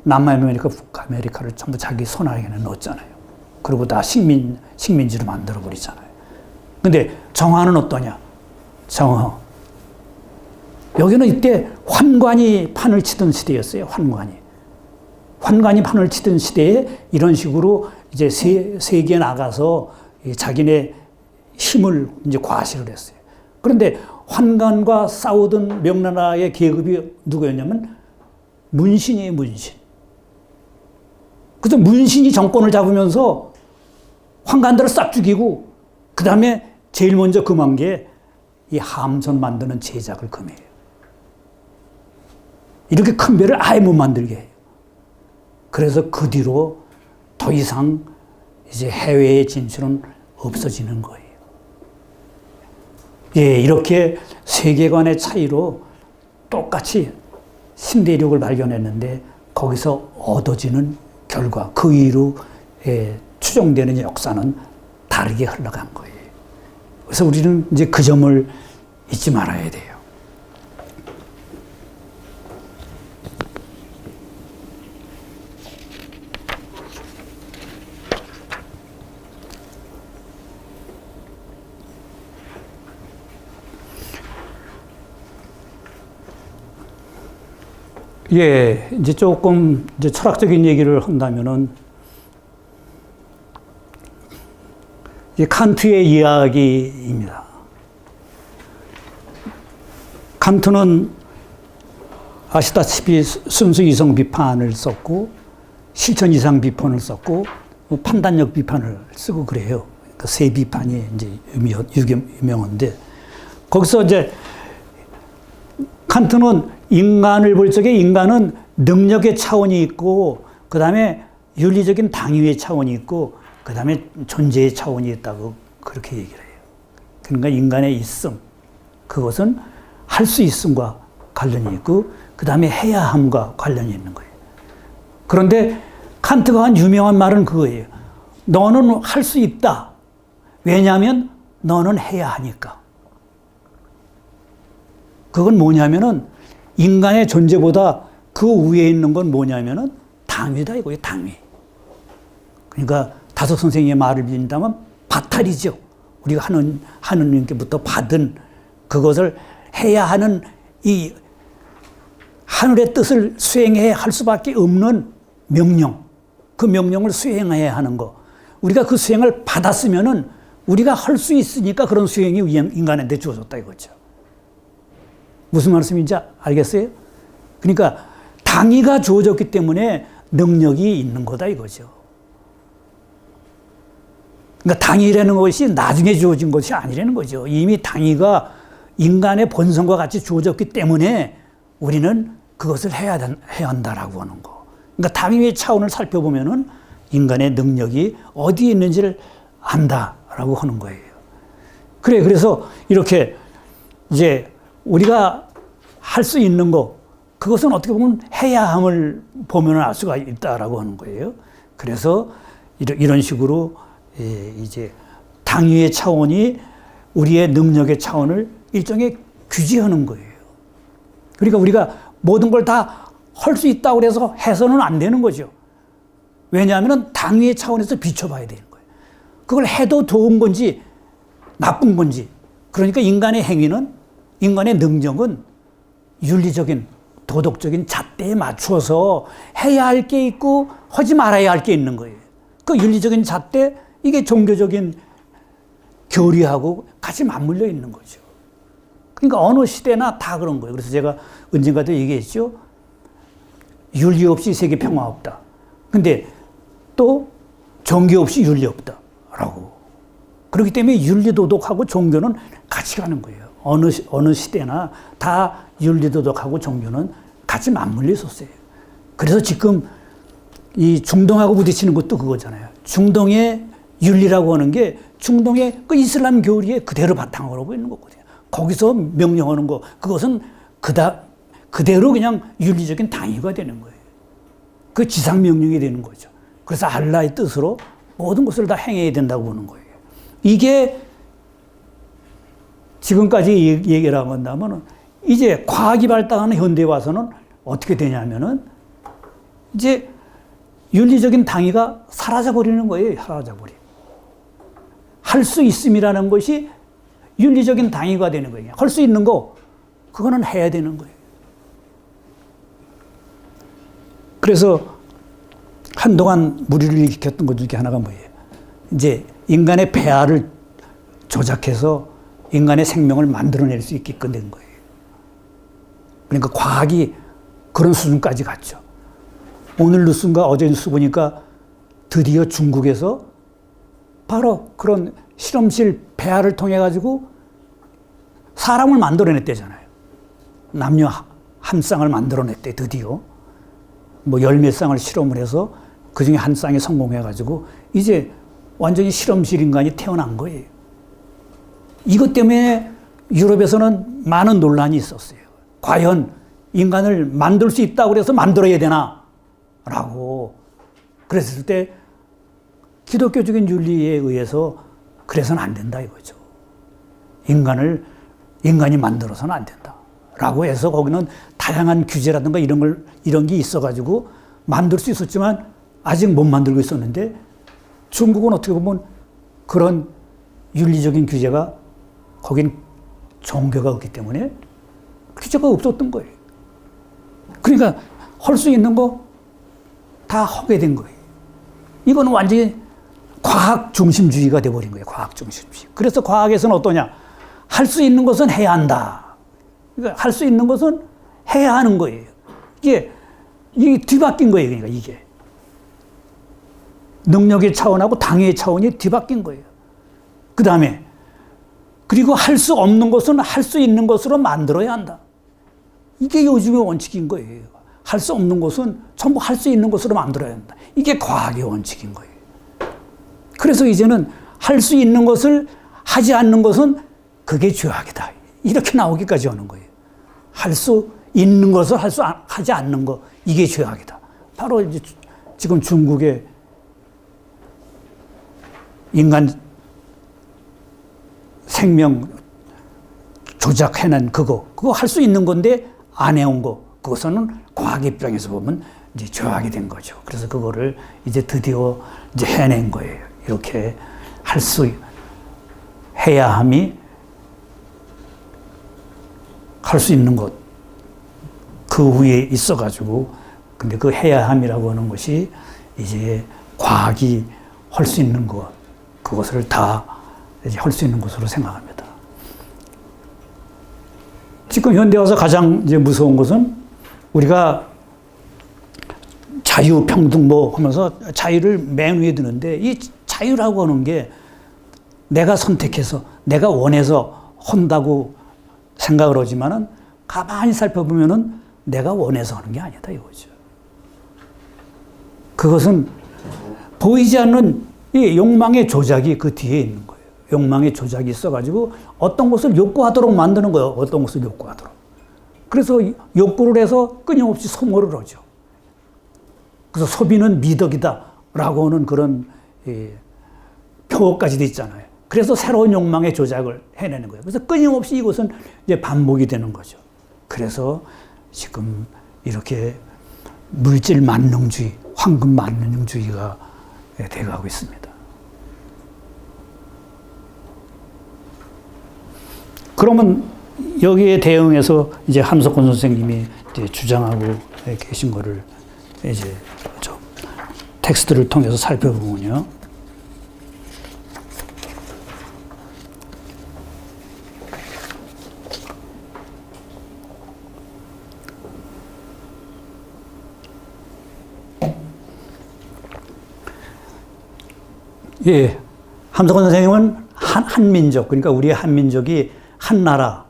남아메리카, 북아메리카를 전부 자기 손 안에 넣었잖아요. 그리고 다 식민지로 만들어버리잖아요. 근데 정화는 어떠냐? 정화. 여기는 이때 환관이 판을 치던 시대였어요. 환관이 판을 치던 시대에 이런 식으로 이제 세계에 나가서 자기네 힘을 이제 과시를 했어요. 그런데 환관과 싸우던 명나라의 계급이 누구였냐면 문신이에요, 문신. 그래서 문신이 정권을 잡으면서 환관들을 싹 죽이고, 그 다음에 제일 먼저 금한 게 이 함선 만드는 제작을 금해요. 이렇게 큰 배를 아예 못 만들게 해요. 그래서 그 뒤로 더 이상 이제 해외의 진출은 없어지는 거예요. 예, 이렇게 세계관의 차이로 똑같이 신대륙을 발견했는데 거기서 얻어지는 결과, 그 이후로 추정되는 역사는 다르게 흘러간 거예요. 그래서 우리는 이제 그 점을 잊지 말아야 돼요. 예, 이제 조금 이제 철학적인 얘기를 한다면은, 이 칸트의 이야기입니다. 칸트는 아시다시피 순수 이성 비판을 썼고, 실천 이상 비판을 썼고, 판단력 비판을 쓰고 그래요. 그러니까 세 비판이 이제 유명한데, 거기서 이제 칸트는 인간을 볼 적에 인간은 능력의 차원이 있고, 그 다음에 윤리적인 당위의 차원이 있고, 그 다음에 존재의 차원이 있다고 그렇게 얘기를 해요. 그러니까 인간의 있음, 그것은 할 수 있음과 관련이 있고, 그 다음에 해야 함과 관련이 있는 거예요. 그런데 칸트가 한 유명한 말은 그거예요. 너는 할 수 있다. 왜냐하면 너는 해야 하니까. 그건 뭐냐면은 인간의 존재보다 그 위에 있는 건 뭐냐면은 당위다 이거예요, 당위. 그러니까 다섯 선생님의 말을 빌린다면 바탈이죠. 우리가 하느님께부터 받은 그것을 해야 하는 이 하늘의 뜻을 수행해야 할 수밖에 없는 명령, 그 명령을 수행해야 하는 거. 우리가 그 수행을 받았으면은 우리가 할 수 있으니까 그런 수행이 인간한테 주어졌다 이거죠. 무슨 말씀인지 알겠어요? 그러니까 당위가 주어졌기 때문에 능력이 있는 거다 이거죠. 그러니까 당위라는 것이 나중에 주어진 것이 아니라는 거죠. 이미 당위가 인간의 본성과 같이 주어졌기 때문에 우리는 그것을 해야 한다라고 하는 거. 그러니까 당위의 차원을 살펴보면은 인간의 능력이 어디에 있는지를 안다라고 하는 거예요. 그래서 이렇게 이제 우리가 할 수 있는 거, 그것은 어떻게 보면 해야 함을 보면 알 수가 있다라고 하는 거예요. 그래서 이런 식으로 이제 당위의 차원이 우리의 능력의 차원을 일종의 규제하는 거예요. 그러니까 우리가 모든 걸 다 할 수 있다고 해서 해서는 안 되는 거죠. 왜냐하면 당위의 차원에서 비춰봐야 되는 거예요. 그걸 해도 좋은 건지 나쁜 건지. 그러니까 인간의 행위는, 인간의 능력은 윤리적인 도덕적인 잣대에 맞춰서 해야 할 게 있고 하지 말아야 할 게 있는 거예요. 그 윤리적인 잣대, 이게 종교적인 교리하고 같이 맞물려 있는 거죠. 그러니까 어느 시대나 다 그런 거예요. 그래서 제가 언젠가도 얘기했죠. 윤리 없이 세계 평화 없다. 근데 또 종교 없이 윤리 없다. 라고. 그렇기 때문에 윤리 도덕하고 종교는 같이 가는 거예요. 어느 시대나 다 윤리 도덕하고 종교는 같이 맞물려 있었어요. 그래서 지금 이 중동하고 부딪히는 것도 그거잖아요. 중동의 윤리라고 하는 게 중동의 그 이슬람 교리에 그대로 바탕으로 하고 있는 거거든요. 거기서 명령하는 거, 그것은 그대로 그냥 윤리적인 당위가 되는 거예요. 그 지상 명령이 되는 거죠. 그래서 알라의 뜻으로 모든 것을 다 행해야 된다고 보는 거예요. 이게 지금까지 얘기를 한다면 이제 과학이 발달하는 현대에 와서는 어떻게 되냐면은 이제 윤리적인 당위가 사라져버리는 거예요. 사라져버려. 할 수 있음이라는 것이 윤리적인 당위가 되는 거예요. 할 수 있는 거, 그거는 해야 되는 거예요. 그래서 한동안 무리를 일으켰던 것 중에 하나가 뭐예요? 이제 인간의 폐하를 조작해서 인간의 생명을 만들어낼 수 있게끔 된 거예요. 그러니까 과학이 그런 수준까지 갔죠. 오늘 뉴스인가 어제 뉴스 보니까 드디어 중국에서 바로 그런 실험실 폐하를 통해 가지고 사람을 만들어냈대잖아요. 남녀 한 쌍을 만들어냈대, 드디어. 뭐 열 몇 쌍을 실험을 해서 그 중에 한 쌍이 성공해 가지고 이제 완전히 실험실 인간이 태어난 거예요. 이것 때문에 유럽에서는 많은 논란이 있었어요. 과연 인간을 만들 수 있다고 그래서 만들어야 되나? 라고. 그랬을 때 기독교적인 윤리에 의해서 그래서는 안 된다 이거죠. 인간이 만들어서는 안 된다. 라고 해서 거기는 다양한 규제라든가 이런 게 있어가지고 만들 수 있었지만 아직 못 만들고 있었는데 중국은 어떻게 보면 그런 윤리적인 규제가 거긴 종교가 없기 때문에 규제가 없었던 거예요. 그러니까 할 수 있는 거 다 하게 된 거예요. 이거는 완전히 과학 중심주의가 돼버린 거예요. 과학 중심주의. 그래서 과학에서는 어떠냐? 할 수 있는 것은 해야 한다. 그러니까 할 수 있는 것은 해야 하는 거예요. 이게 뒤바뀐 거예요. 그러니까 이게. 능력의 차원하고 당위의 차원이 뒤바뀐 거예요. 그 다음에 그리고 할 수 없는 것은 할 수 있는 것으로 만들어야 한다. 이게 요즘의 원칙인 거예요. 할 수 없는 것은 전부 할 수 있는 것으로 만들어야 한다. 이게 과학의 원칙인 거예요. 그래서 이제는 할 수 있는 것을 하지 않는 것은 그게 죄악이다. 이렇게 나오기까지 하는 거예요. 할 수 있는 것을 하지 않는 것, 이게 죄악이다. 바로 이제 지금 중국의 인간 생명 조작해낸 그거 할 수 있는 건데 안 해온 거, 그것은 과학의 입장에서 보면 이제 죄악이 된 거죠. 그래서 그거를 이제 드디어 이제 해낸 거예요. 이렇게 할 수 해야 함이 할 수 있는 것, 그 위에 있어가지고, 근데 그 해야 함이라고 하는 것이 이제 과학이 할 수 있는 것, 그것을 다 이제 할 수 있는 것으로 생각합니다. 지금 현대 와서 가장 이제 무서운 것은 우리가 자유, 평등 뭐 하면서 자유를 맨 위에 두는데 이 자유라고 하는 게 내가 선택해서 내가 원해서 한다고 생각을 하지만은 가만히 살펴보면은 내가 원해서 하는 게 아니다 이거죠. 그것은 보이지 않는 이 욕망의 조작이 그 뒤에 있는 거예요. 욕망의 조작이 있어가지고 어떤 것을 욕구하도록 만드는 거예요. 어떤 것을 욕구하도록. 그래서 욕구를 해서 끊임없이 소모를 하죠. 그래서 소비는 미덕이다 라고 하는 그런 표어까지도 있잖아요. 그래서 새로운 욕망의 조작을 해내는 거예요. 그래서 끊임없이 이것은 이제 반복이 되는 거죠. 그래서 지금 이렇게 물질 만능주의, 황금 만능주의가 돼가고 있습니다. 그러면 여기에 대응해서 이제 함석헌 선생님이 이제 주장하고 계신 거를 이제 텍스트를 통해서 살펴보면요. 예, 함석헌 선생님은 한민족, 그러니까 우리 한민족이 한 나라,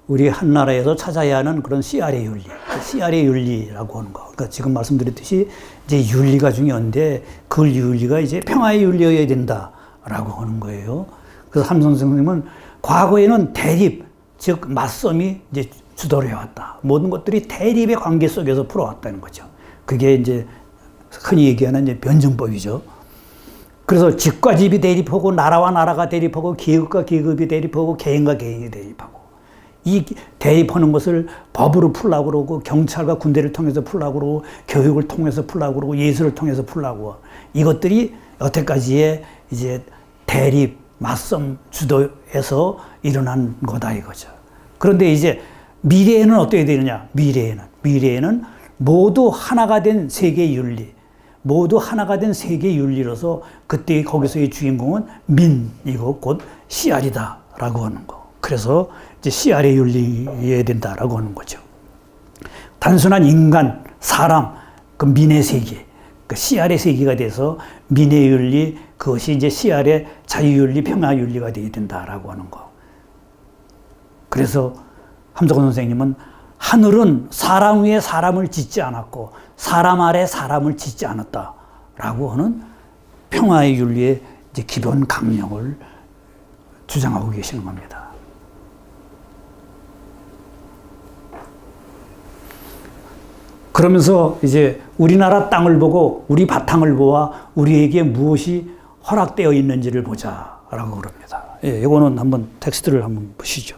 우리 한 나라에서 찾아야 하는 그런 CR의 윤리, CR의 윤리라고 하는 거. 그러니까 지금 말씀드렸듯이 이제 윤리가 중요한데 그 윤리가 이제 평화의 윤리여야 된다라고 하는 거예요. 그래서 함선 선생님은 과거에는 대립, 즉 맞섬이 이제 주도를 해왔다. 모든 것들이 대립의 관계 속에서 풀어왔다는 거죠. 그게 이제 흔히 얘기하는 이제 변증법이죠. 그래서 집과 집이 대립하고 나라와 나라가 대립하고 계급과 계급이 대립하고 개인과 개인이 대립하고 이 대립하는 것을 법으로 풀라고 그러고 경찰과 군대를 통해서 풀라고 그러고 교육을 통해서 풀라고 그러고 예술을 통해서 풀라고 이것들이 여태까지의 이제 대립, 맞섬 주도에서 일어난 거다 이거죠. 그런데 이제 미래에는 어떻게 되느냐? 미래에는 모두 하나가 된 세계의 윤리, 모두 하나가 된 세계의 윤리로서 그때 거기서의 주인공은 민이고 곧 CR이다라고 하는 거. 그래서 이제 CR의 윤리여야 된다라고 하는 거죠. 단순한 인간, 사람, 그 민의 세계, 그 CR의 세계가 돼서 민의 윤리, 그것이 이제 CR의 자유윤리, 평화윤리가 되어야 된다라고 하는 거. 그래서 함석헌 선생님은 하늘은 사람 위에 사람을 짓지 않았고 사람 아래 사람을 짓지 않았다라고 하는 평화의 윤리의 이제 기본 강령을 주장하고 계시는 겁니다. 그러면서 이제 우리나라 땅을 보고 우리 바탕을 보아 우리에게 무엇이 허락되어 있는지를 보자라고 그럽니다. 예, 이거는 한번 텍스트를 한번 보시죠.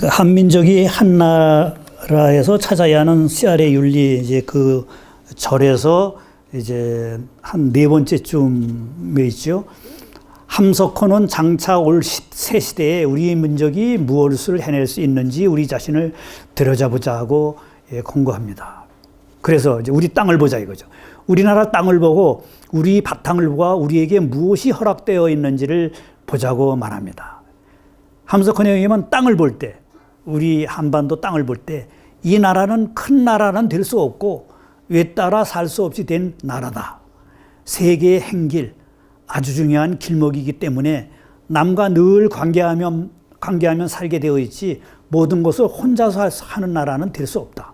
한민족이 한 나라에서 찾아야 하는 CR의 윤리 이제 그 절에서 이제 한 네 번째쯤에 있죠. 함석헌은 장차 올 새 시대에 우리 민족이 무엇을 해낼 수 있는지 우리 자신을 들여다보자 하고 권고합니다. 그래서 이제 우리 땅을 보자 이거죠. 우리나라 땅을 보고 우리 바탕을 보아 우리에게 무엇이 허락되어 있는지를 보자고 말합니다. 함석헌에 의하면 땅을 볼 때, 우리 한반도 땅을 볼 때 이 나라는 큰 나라는 될 수 없고 외따라 살 수 없이 된 나라다. 세계의 행길, 아주 중요한 길목이기 때문에 남과 늘 관계하면 살게 되어 있지 모든 것을 혼자서 하는 나라는 될 수 없다.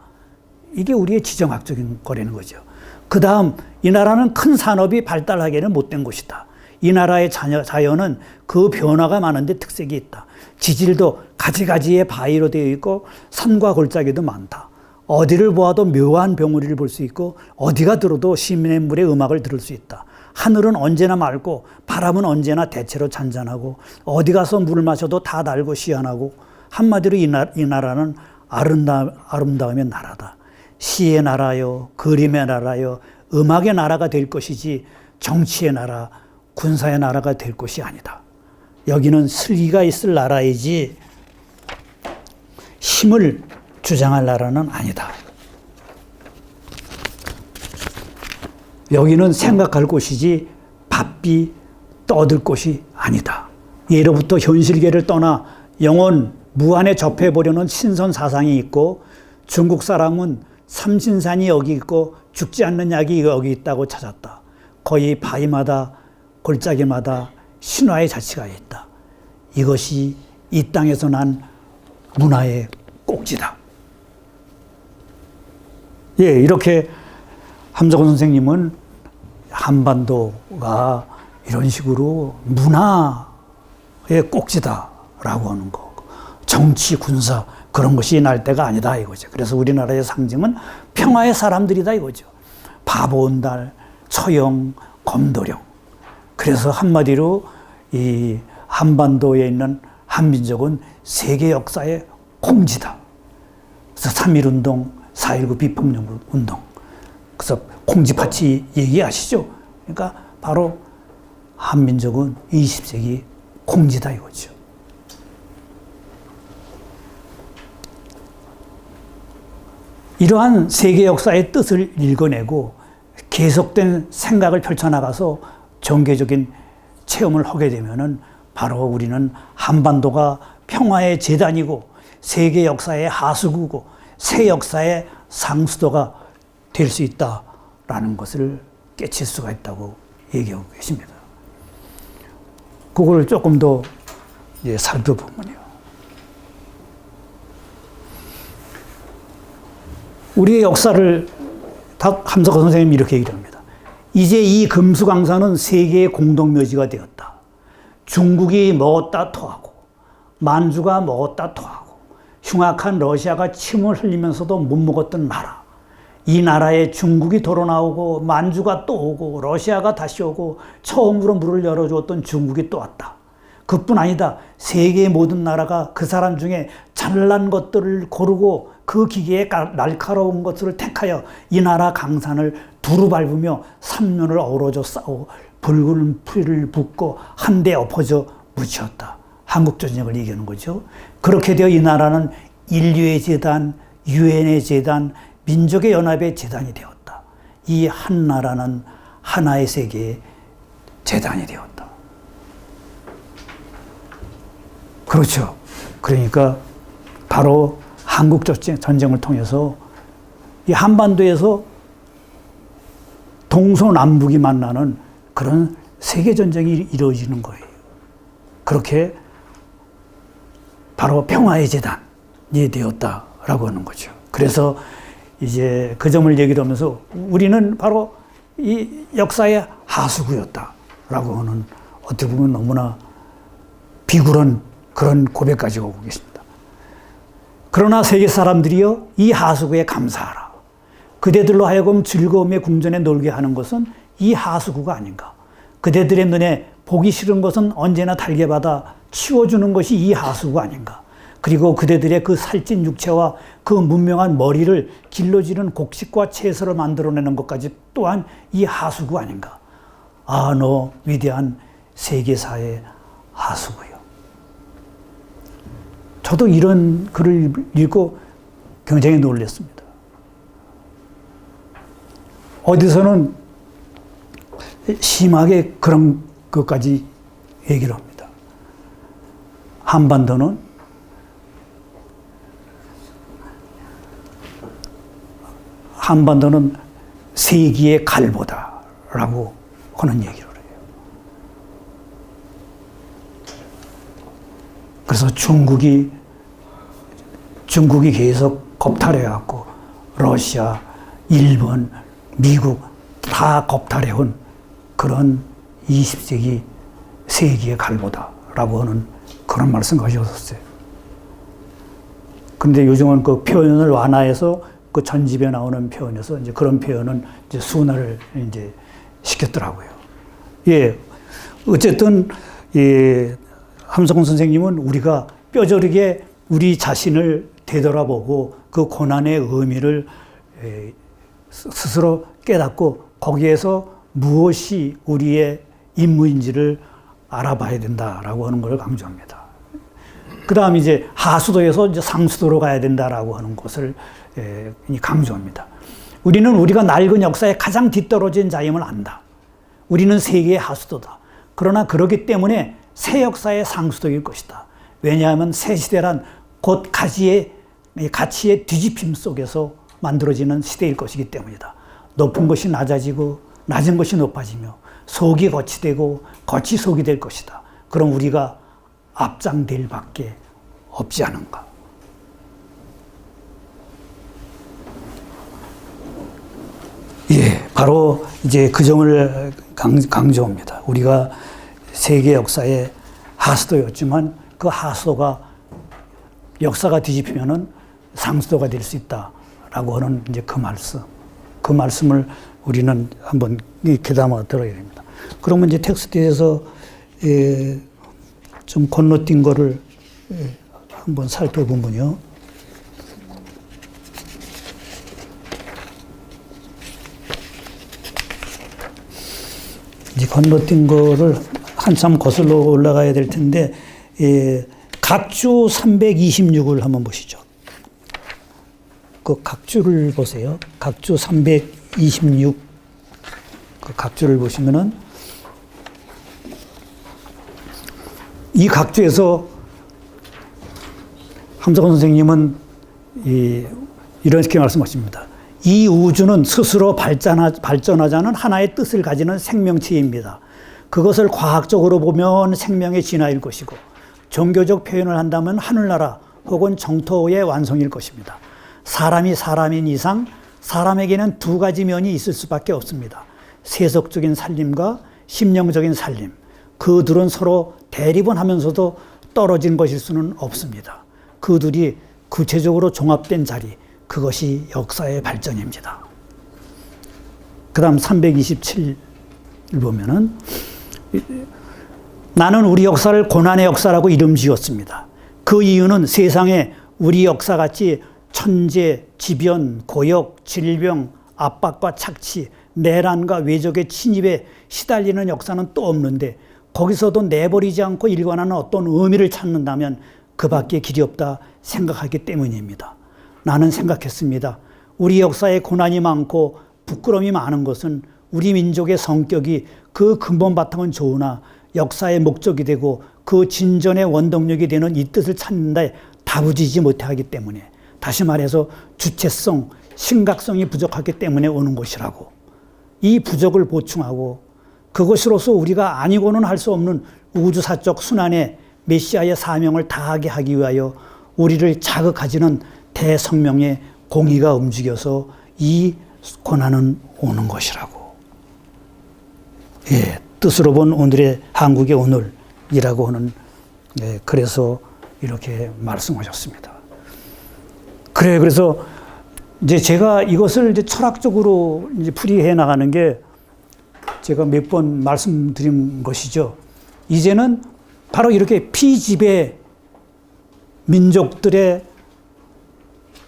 이게 우리의 지정학적인 거라는 거죠. 그 다음 이 나라는 큰 산업이 발달하기에는 못된 곳이다. 이 나라의 자연은 그 변화가 많은데 특색이 있다. 지질도 가지가지의 바위로 되어 있고 산과 골짜기도 많다. 어디를 보아도 묘한 병우리를 볼 수 있고 어디가 들어도 시냇물의 음악을 들을 수 있다. 하늘은 언제나 맑고 바람은 언제나 대체로 잔잔하고 어디 가서 물을 마셔도 다 달고 시원하고 한마디로 이 나라는 아름다움의 나라다. 시의 나라요, 그림의 나라요, 음악의 나라가 될 것이지 정치의 나라, 군사의 나라가 될 것이 아니다. 여기는 슬기가 있을 나라이지 힘을 주장할 나라는 아니다. 여기는 생각할 곳이지 바삐 떠들 곳이 아니다. 예로부터 현실계를 떠나 영원 무한에 접해보려는 신선 사상이 있고 중국 사람은 삼신산이 여기 있고 죽지 않는 약이 여기 있다고 찾았다. 거의 바위마다 골짜기마다 신화의 자치가 있다. 이것이 이 땅에서 난 문화의 꼭지다. 예, 이렇게 함석헌 선생님은 한반도가 이런 식으로 문화의 꼭지다라고 하는 거. 정치, 군사 그런 것이 날 때가 아니다 이거죠. 그래서 우리나라의 상징은 평화의 사람들이다 이거죠. 바보온달, 처형, 검도령. 그래서 한마디로 이 한반도에 있는 한민족은 세계 역사의 콩지다. 그래서 3.1운동, 4.19 비폭력운동. 그래서 콩쥐팥이 얘기하시죠. 그러니까 바로 한민족은 20세기 콩쥐다 이거죠. 이러한 세계 역사의 뜻을 읽어내고 계속된 생각을 펼쳐나가서 정계적인 체험을 하게 되면은 바로 우리는 한반도가 평화의 재단이고 세계 역사의 하수구고 새 역사의 상수도가 될 수 있다라는 것을 깨칠 수가 있다고 얘기하고 계십니다. 그걸 조금 더 살펴보면요. 우리의 역사를 함석헌 선생님이 이렇게 얘기를 합니다. 이제 이 금수강산은 세계의 공동묘지가 되었다. 중국이 먹었다 토하고 만주가 먹었다 토하고 흉악한 러시아가 침을 흘리면서도 못 먹었던 나라. 이 나라에 중국이 도로 나오고 만주가 또 오고 러시아가 다시 오고 처음으로 문을 열어주었던 중국이 또 왔다. 그뿐 아니다. 세계의 모든 나라가 그 사람 중에 잘난 것들을 고르고 그 기계에 날카로운 것을 택하여 이 나라 강산을 두루 밟으며 삼면을 어우러져 싸워 붉은 풀을 붓고 한데 엎어져 묻혔다. 한국전쟁을 얘기하는 거죠. 그렇게 되어 이 나라는 인류의 재단, 유엔의 재단, 민족의 연합의 재단이 되었다. 이 한 나라는 하나의 세계의 재단이 되었다. 그렇죠. 그러니까 바로 한국전쟁을 통해서 이 한반도에서 동서남북이 만나는 그런 세계전쟁이 이루어지는 거예요. 그렇게 바로 평화의 재단이 되었다라고 하는 거죠. 그래서 이제 그 점을 얘기를 하면서 우리는 바로 이 역사의 하수구였다라고 하는 어떻게 보면 너무나 비굴한 그런 고백까지 오고 계십니다. 그러나 세계 사람들이여 이 하수구에 감사하라. 그대들로 하여금 즐거움의 궁전에 놀게 하는 것은 이 하수구가 아닌가. 그대들의 눈에 보기 싫은 것은 언제나 달게받아 치워주는 것이 이 하수구가 아닌가. 그리고 그대들의 그 살찐 육체와 그 문명한 머리를 길러지는 곡식과 채소를 만들어내는 것까지 또한 이 하수구 아닌가. 아, 너 위대한 세계사의 하수구요. 저도 이런 글을 읽고 굉장히 놀랐습니다. 어디서는 심하게 그런 것까지 얘기를 합니다. 한반도는 세기의 갈보다라고 하는 얘기를 해요. 그래서 중국이 계속 겁탈해갖고 러시아, 일본, 미국 다 겁탈해온 그런 20세기 세기의 갈보다라고 하는 그런 말씀 가지셨어요. 그런데 요즘은 그 표현을 완화해서 그 전집에 나오는 표현에서 이제 그런 표현은 이제 순화를 이제 시켰더라고요. 예. 어쨌든, 함석헌 선생님은 우리가 뼈저리게 우리 자신을 되돌아보고 그 고난의 의미를 스스로 깨닫고 거기에서 무엇이 우리의 임무인지를 알아봐야 된다라고 하는 걸 강조합니다. 그 다음 이제 하수도에서 이제 상수도로 가야 된다라고 하는 것을 강조합니다. 우리는 우리가 낡은 역사에 가장 뒤떨어진 자임을 안다. 우리는 세계의 하수도다. 그러나 그렇기 때문에 새 역사의 상수도일 것이다. 왜냐하면 새 시대란 곧 가치의 뒤집힘 속에서 만들어지는 시대일 것이기 때문이다. 높은 것이 낮아지고 낮은 것이 높아지며 속이 겉이 되고 겉이 속이 될 것이다. 그럼 우리가 앞장될 밖에 없지 않은가. 예, 바로 이제 그 점을 강조합니다. 우리가 세계 역사의 하수도였지만 그 하수도가 역사가 뒤집히면은 상수도가 될 수 있다라고 하는 이제 그 말씀을 우리는 한번 귀담아 들어야 됩니다. 그러면 이제 텍스트에서 좀 건너뛴 거를 한번 살펴보면요. 이제 건너뛴 거를 한참 거슬러 올라가야 될 텐데, 각주 326을 한번 보시죠. 그 각주를 보세요. 각주 326. 그 각주를 보시면은, 이 각주에서 함석헌 선생님은 이렇게 말씀하십니다. 이 우주는 스스로 발전하자는 하나의 뜻을 가지는 생명체입니다. 그것을 과학적으로 보면 생명의 진화일 것이고 종교적 표현을 한다면 하늘나라 혹은 정토의 완성일 것입니다. 사람이 사람인 이상 사람에게는 두 가지 면이 있을 수밖에 없습니다. 세속적인 살림과 심령적인 살림. 그 둘은 서로 대립은 하면서도 떨어진 것일 수는 없습니다. 그 둘이 구체적으로 종합된 자리, 그것이 역사의 발전입니다. 그 다음 327을 보면은 나는 우리 역사를 고난의 역사라고 이름 지었습니다. 그 이유는 세상에 우리 역사같이 천재, 지변, 고역, 질병, 압박과 착취, 내란과 외적의 침입에 시달리는 역사는 또 없는데 거기서도 내버리지 않고 일관하는 어떤 의미를 찾는다면 그 밖에 길이 없다 생각하기 때문입니다. 나는 생각했습니다. 우리 역사에 고난이 많고 부끄러움이 많은 것은 우리 민족의 성격이 그 근본 바탕은 좋으나 역사의 목적이 되고 그 진전의 원동력이 되는 이 뜻을 찾는 데 다부지지 못하기 때문에, 다시 말해서 주체성, 심각성이 부족하기 때문에 오는 것이라고. 이 부족을 보충하고 그것으로서 우리가 아니고는 할 수 없는 우주사적 순환의 메시아의 사명을 다하게 하기 위하여 우리를 자극하지는 대성명의 공의가 움직여서 이 고난은 오는 것이라고. 예, 뜻으로 본 오늘의 한국의 오늘이라고 하는, 예, 그래서 이렇게 말씀하셨습니다. 그래서 이제 제가 이것을 이제 철학적으로 이제 풀이해 나가는 게 제가 몇 번 말씀드린 것이죠. 이제는 바로 이렇게 피지배 민족들의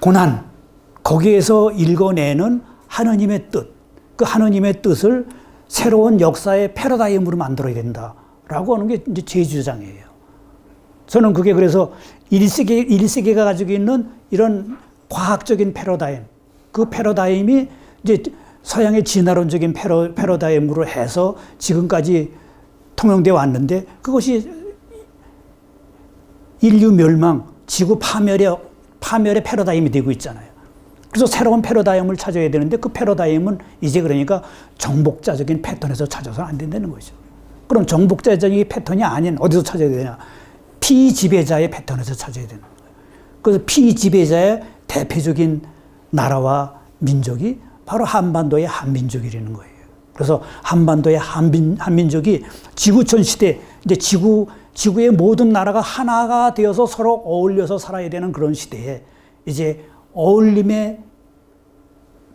고난, 거기에서 읽어내는 하느님의 뜻, 그 하느님의 뜻을 새로운 역사의 패러다임으로 만들어야 된다라고 하는 게 이제 제 주장이에요. 저는 그게 그래서 1세기가 가지고 있는 이런 과학적인 패러다임, 그 패러다임이 이제 서양의 진화론적인 패러다임으로 해서 지금까지 통용되어 왔는데 그것이 인류 멸망, 지구 파멸의 패러다임이 되고 있잖아요. 그래서 새로운 패러다임을 찾아야 되는데 그 패러다임은 이제 그러니까 정복자적인 패턴에서 찾아서는 안 된다는 거죠. 그럼 정복자적인 패턴이 아닌 어디서 찾아야 되냐? 피지배자의 패턴에서 찾아야 되는 거예요. 그래서 피지배자의 대표적인 나라와 민족이 바로 한반도의 한민족이라는 거예요. 그래서 한반도의 한민족이 지구촌 시대, 이제 지구의 모든 나라가 하나가 되어서 서로 어울려서 살아야 되는 그런 시대에 이제 어울림의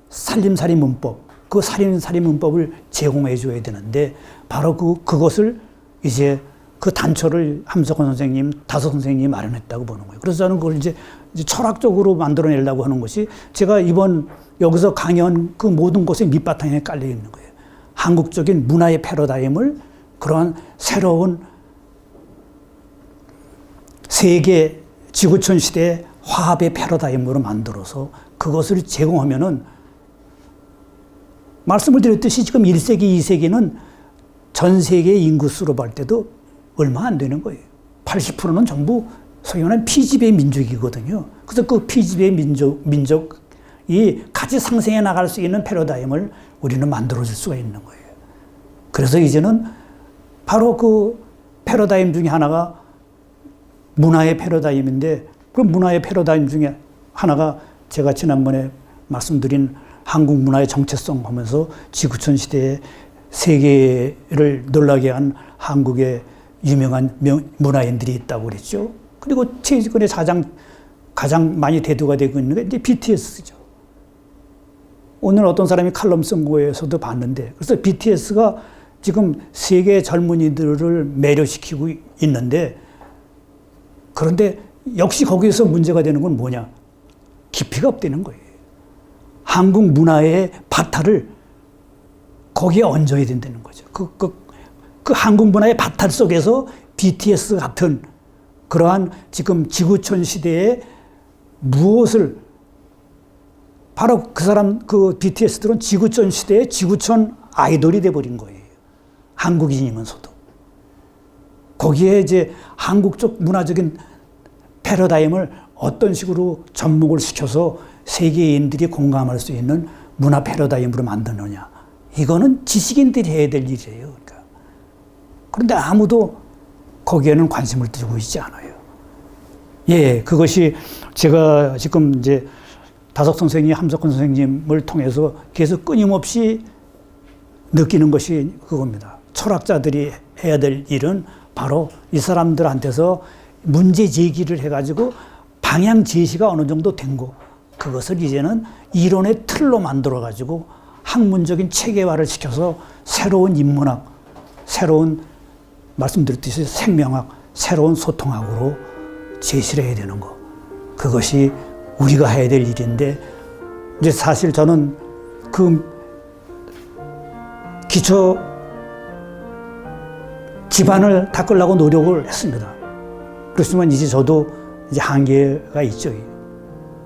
살림살이 문법, 그 살림살이 문법을 제공해 줘야 되는데 바로 그것을 이제 그 단초를 함석헌 선생님, 다섯 선생님이 마련했다고 보는 거예요. 그래서 저는 그걸 이제 철학적으로 만들어내려고 하는 것이 제가 이번 여기서 강연 그 모든 것의 밑바탕에 깔려 있는 거예요. 한국적인 문화의 패러다임을 그러한 새로운 세계 지구촌 시대의 화합의 패러다임으로 만들어서 그것을 제공하면은 말씀을 드렸듯이 지금 1세기, 2세기는 전 세계 인구수로 볼 때도 얼마 안 되는 거예요. 80%는 전부 소위 말하는 피지배 민족이거든요. 그래서 그 피지배 민족이 같이 상생해 나갈 수 있는 패러다임을 우리는 만들어줄 수가 있는 거예요. 그래서 이제는 바로 그 패러다임 중에 하나가 문화의 패러다임인데 그 문화의 패러다임 중에 하나가 제가 지난번에 말씀드린 한국 문화의 정체성 하면서 지구촌 시대에 세계를 놀라게 한 한국의 유명한 문화인들이 있다고 그랬죠. 그리고 최근에 가장 많이 대두가 되고 있는 게 이제 BTS죠. 오늘 어떤 사람이 칼럼 쓴 거에서도 봤는데, 그래서 BTS가 지금 세계 젊은이들을 매료시키고 있는데, 그런데 역시 거기에서 문제가 되는 건 뭐냐? 깊이가 없다는 거예요. 한국 문화의 바탕을 거기에 얹어야 된다는 거죠. 그 한국 문화의 바탕 속에서 BTS 같은 그러한 지금 지구촌 시대에 무엇을 바로 그 BTS들은 지구촌 시대의 지구촌 아이돌이 돼버린 거예요. 한국인이면서도. 거기에 이제 한국 쪽 문화적인 패러다임을 어떤 식으로 접목을 시켜서 세계인들이 공감할 수 있는 문화 패러다임으로 만드느냐. 이거는 지식인들이 해야 될 일이에요. 그러니까 그런데 아무도 거기에는 관심을 두고 있지 않아요. 예, 그것이 제가 지금 이제 다석 선생님, 함석헌 선생님을 통해서 계속 끊임없이 느끼는 것이 그겁니다. 철학자들이 해야 될 일은 바로 이 사람들한테서 문제 제기를 해가지고 방향 제시가 어느 정도 된 거, 그것을 이제는 이론의 틀로 만들어가지고 학문적인 체계화를 시켜서 새로운 인문학, 새로운 말씀드렸듯이 생명학, 새로운 소통학으로 제시를 해야 되는 거. 그것이 우리가 해야 될 일인데, 이제 사실 저는 그 기초 기반을 닦으려고 노력을 했습니다. 그렇지만 이제 저도 이제 한계가 있죠.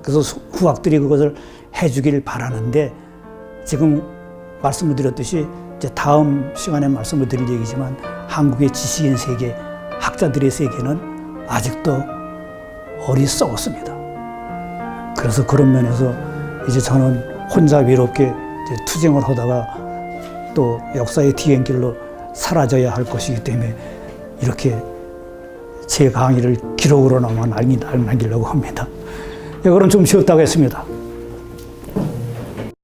그래서 후학들이 그것을 해주길 바라는데, 지금 말씀을 드렸듯이 이제 다음 시간에 말씀을 드릴 얘기지만 한국의 지식인 세계, 학자들의 세계는 아직도 어리석었습니다. 그래서 그런 면에서 이제 저는 혼자 외롭게 이제 투쟁을 하다가 또 역사의 뒤행길로 사라져야 할 것이기 때문에 이렇게 제 강의를 기록으로나마 남기려고 합니다. 예, 그럼 좀 쉬었다고 했습니다.